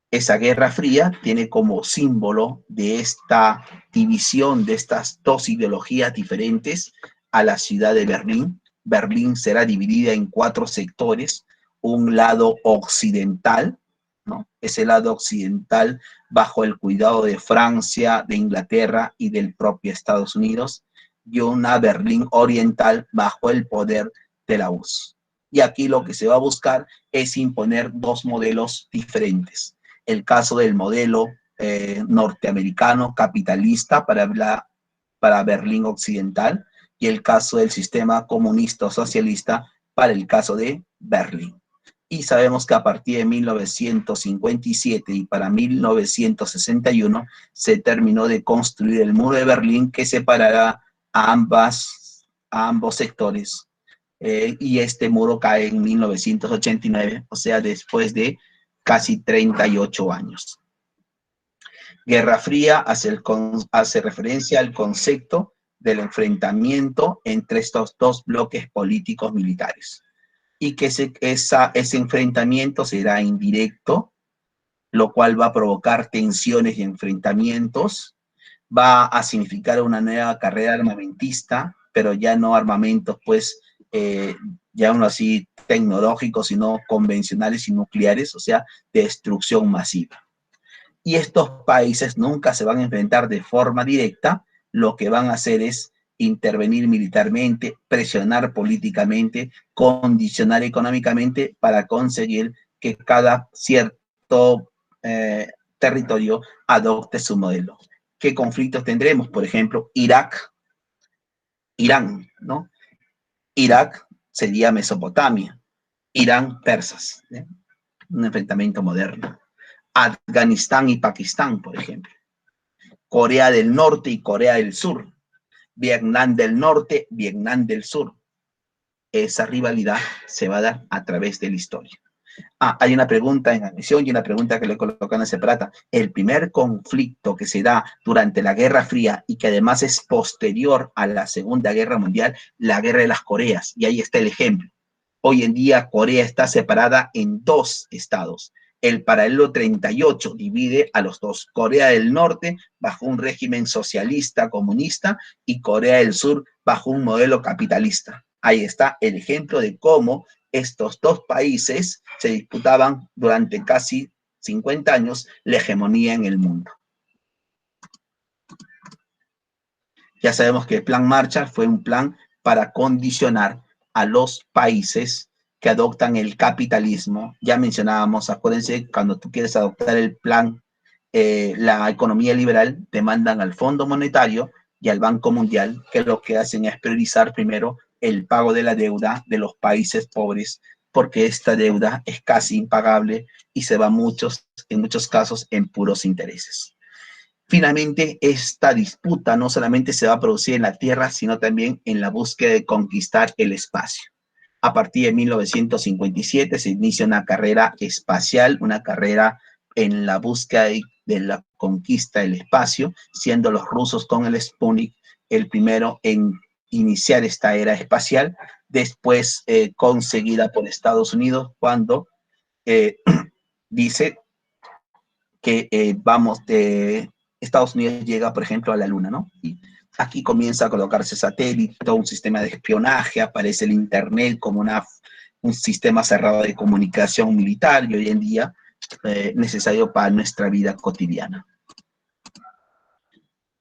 Esa Guerra Fría tiene como símbolo de esta división, de estas dos ideologías diferentes, a la ciudad de Berlín. Berlín será dividida en 4 sectores, un lado occidental, ¿no? Ese lado occidental bajo el cuidado de Francia, de Inglaterra y del propio Estados Unidos, y una Berlín oriental bajo el poder de la URSS. Y aquí lo que se va a buscar es imponer dos modelos diferentes. El caso del modelo norteamericano capitalista para Berlín Occidental, y el caso del sistema comunista o socialista para el caso de Berlín. Y sabemos que a partir de 1957 y para 1961 se terminó de construir el muro de Berlín que separará a ambos sectores. Y este muro cae en 1989, o sea, después de casi 38 años. Guerra Fría hace referencia al concepto del enfrentamiento entre estos dos bloques políticos militares, y que ese enfrentamiento será indirecto, lo cual va a provocar tensiones y enfrentamientos, va a significar una nueva carrera armamentista, pero ya no armamentos, pues, ya aún así tecnológicos, sino convencionales y nucleares, o sea, de destrucción masiva. Y estos países nunca se van a enfrentar de forma directa, lo que van a hacer es intervenir militarmente, presionar políticamente, condicionar económicamente para conseguir que cada cierto territorio adopte su modelo. ¿Qué conflictos tendremos? Por ejemplo, Irak, Irán, ¿no? Irak sería Mesopotamia, Irán, persas, ¿eh? Un enfrentamiento moderno. Afganistán y Pakistán, por ejemplo. Corea del Norte y Corea del Sur. Vietnam del Norte, Vietnam del Sur. Esa rivalidad se va a dar a través de la historia. Hay una pregunta en admisión y una pregunta que le colocan en separata. El primer conflicto que se da durante la Guerra Fría y que además es posterior a la Segunda Guerra Mundial, la Guerra de las Coreas. Y ahí está el ejemplo. Hoy en día Corea está separada en dos estados. El paralelo 38 divide a los dos. Corea del Norte bajo un régimen socialista comunista y Corea del Sur bajo un modelo capitalista. Ahí está el ejemplo de cómo estos dos países se disputaban durante casi 50 años la hegemonía en el mundo. Ya sabemos que el Plan Marshall fue un plan para condicionar a los países que adoptan el capitalismo. Ya mencionábamos, acuérdense, cuando tú quieres adoptar el plan, la economía liberal, te mandan al Fondo Monetario y al Banco Mundial, que lo que hacen es priorizar primero el pago de la deuda de los países pobres, porque esta deuda es casi impagable y se va en muchos casos en puros intereses. Finalmente, esta disputa no solamente se va a producir en la Tierra, sino también en la búsqueda de conquistar el espacio. A partir de 1957 se inicia una carrera espacial, una carrera en la búsqueda de la conquista del espacio, siendo los rusos con el Sputnik el primero en iniciar esta era espacial, después conseguida por Estados Unidos cuando dice que Estados Unidos llega, por ejemplo, a la Luna, ¿no? Y aquí comienza a colocarse satélite, un sistema de espionaje, aparece el Internet como un sistema cerrado de comunicación militar y hoy en día necesario para nuestra vida cotidiana.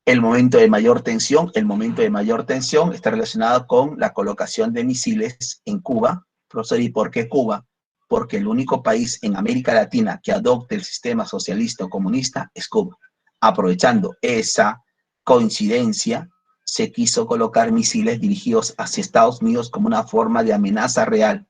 El momento de mayor tensión está relacionado con la colocación de misiles en Cuba. Profesor, ¿y por qué Cuba? Porque el único país en América Latina que adopte el sistema socialista o comunista es Cuba. Aprovechando esa coincidencia, se quiso colocar misiles dirigidos hacia Estados Unidos como una forma de amenaza real.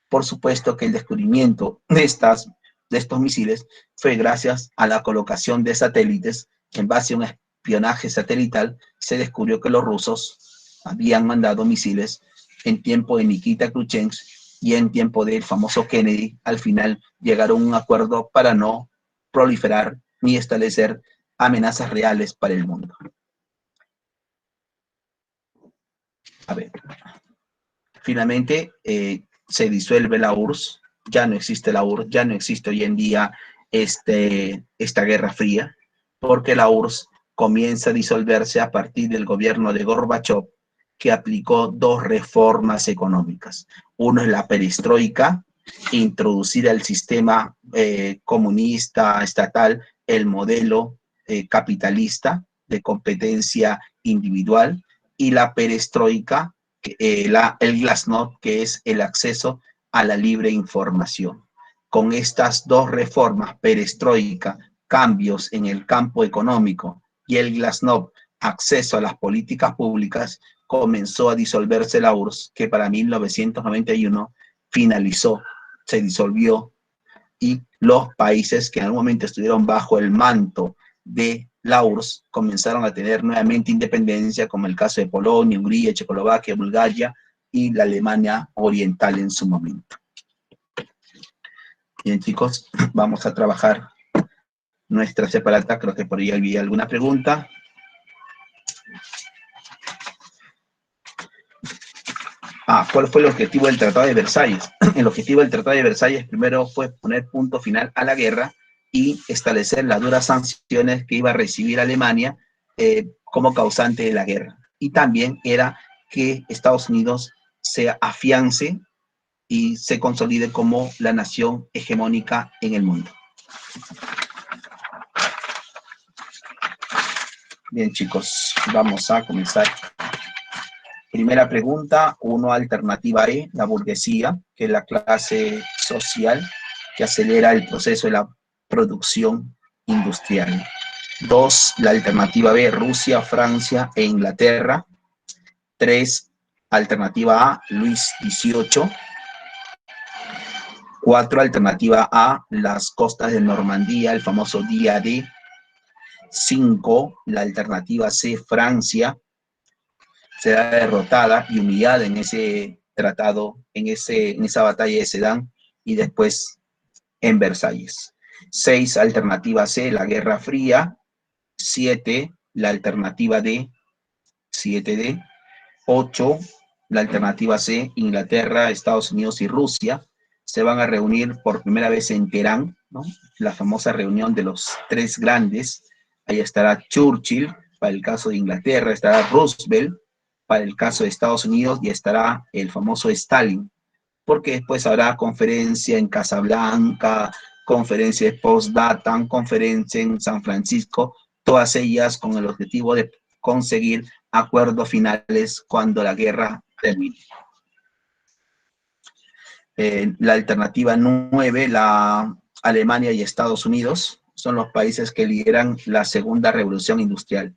Por supuesto que el descubrimiento de estos misiles fue gracias a la colocación de satélites. En base a un espionaje satelital, se descubrió que los rusos habían mandado misiles en tiempo de Nikita Khrushchev y en tiempo del famoso Kennedy. Al final llegaron a un acuerdo para no proliferar ni establecer amenazas reales para el mundo. A ver. Finalmente, se disuelve la URSS, ya no existe la URSS, ya no existe hoy en día esta Guerra Fría, porque la URSS comienza a disolverse a partir del gobierno de Gorbachev, que aplicó dos reformas económicas. Uno es la perestroika, introducir al sistema comunista estatal el modelo capitalista de competencia individual, y la perestroika, el glasnost, que es el acceso a la libre información. Con estas dos reformas, perestroika, cambios en el campo económico, y el glasnost, acceso a las políticas públicas, comenzó a disolverse la URSS, que para 1991 finalizó, se disolvió, y los países que en algún momento estuvieron bajo el manto de la URSS comenzaron a tener nuevamente independencia, como el caso de Polonia, Hungría, Checoslovaquia, Bulgaria y la Alemania Oriental en su momento. Bien, chicos, vamos a trabajar nuestra separata. Creo que por ahí había alguna pregunta. ¿Cuál fue el objetivo del Tratado de Versalles? El objetivo del Tratado de Versalles primero fue poner punto final a la guerra y establecer las duras sanciones que iba a recibir Alemania como causante de la guerra. Y también era que Estados Unidos se afiance y se consolide como la nación hegemónica en el mundo. Bien, chicos, vamos a comenzar. Primera pregunta, 1, alternativa E, la burguesía, que es la clase social que acelera el proceso de la producción industrial. 2, la alternativa B, Rusia, Francia e Inglaterra. 3, alternativa A, Luis XVIII. 4, alternativa A, las costas de Normandía, el famoso Día D. 5, la alternativa C, Francia, será derrotada y humillada en ese tratado, en esa batalla de Sedán, y después en Versalles. 6, alternativa C, la Guerra Fría. 7, la alternativa D, 7D. 8, la alternativa C, Inglaterra, Estados Unidos y Rusia se van a reunir por primera vez en Teherán, ¿no? La famosa reunión de los tres grandes. Ahí estará Churchill, para el caso de Inglaterra, estará Roosevelt, para el caso de Estados Unidos, y estará el famoso Stalin, porque después habrá conferencia en Casablanca, conferencia de Potsdam, conferencia en San Francisco, todas ellas con el objetivo de conseguir acuerdos finales cuando la guerra termine. La alternativa 9, la Alemania y Estados Unidos, son los países que lideran la segunda revolución industrial.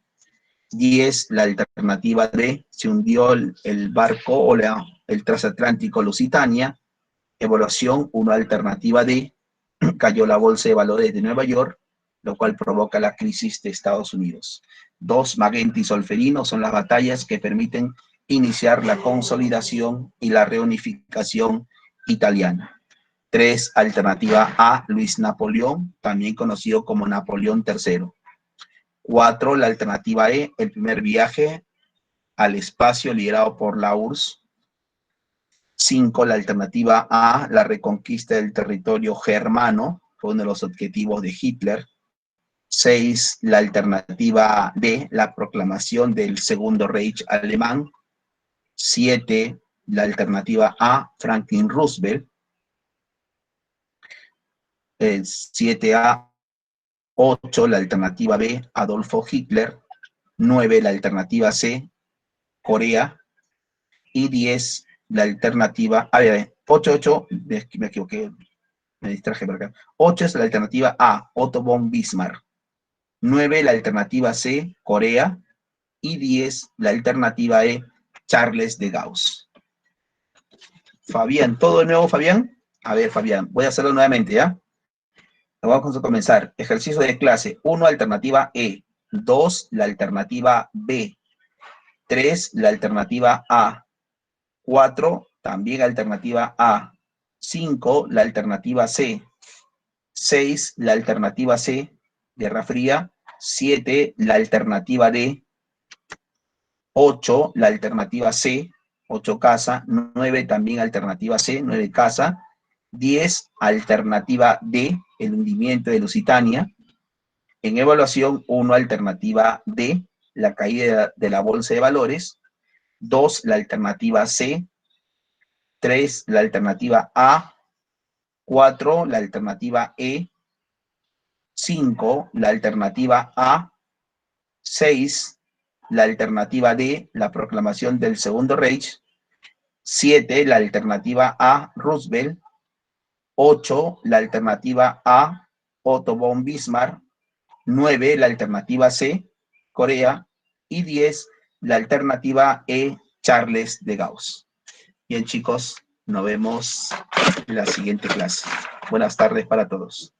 10, la alternativa D, se hundió el barco o el transatlántico Lusitania. Evaluación 1, alternativa D, cayó la bolsa de valores de Nueva York, lo cual provoca la crisis de Estados Unidos. 2, Magenta y Solferino son las batallas que permiten iniciar la consolidación y la reunificación italiana. 3, alternativa A, Luis Napoleón, también conocido como Napoleón III. 4, la alternativa E, el primer viaje al espacio liderado por la URSS. 5, la alternativa A, la reconquista del territorio germano, fue uno de los objetivos de Hitler. 6, la alternativa D, la proclamación del Segundo Reich alemán. 7, la alternativa A, Franklin Roosevelt. 7A. 8, la alternativa B, Adolfo Hitler. 9, la alternativa C, Corea. Y 10, la alternativa, 8, me equivoqué, me distraje por acá. 8 es la alternativa A, Otto von Bismarck. 9, la alternativa C, Corea. Y 10, la alternativa E, Charles de Gauss. Fabián, ¿todo de nuevo, Fabián? A ver, Fabián, voy a hacerlo nuevamente, ¿ya? Vamos a comenzar. Ejercicio de clase. 1, alternativa E. 2, la alternativa B. 3, la alternativa A. 4, también alternativa A. 5, la alternativa C. 6, la alternativa C, Guerra Fría. 7, la alternativa D. 8, la alternativa C, 8 casa. 9, también alternativa C, 9 casa. 10, alternativa D, el hundimiento de Lusitania. En evaluación, 1, alternativa D, la caída de la bolsa de valores. 2, la alternativa C. 3, la alternativa A. 4, la alternativa E. 5, la alternativa A. 6, la alternativa D, la proclamación del Segundo Reich. 7, la alternativa A, Roosevelt. 8, la alternativa A, Otto von Bismarck. 9, la alternativa C, Corea. Y 10, la alternativa E, Charles de Gauss. Bien, chicos, nos vemos en la siguiente clase. Buenas tardes para todos.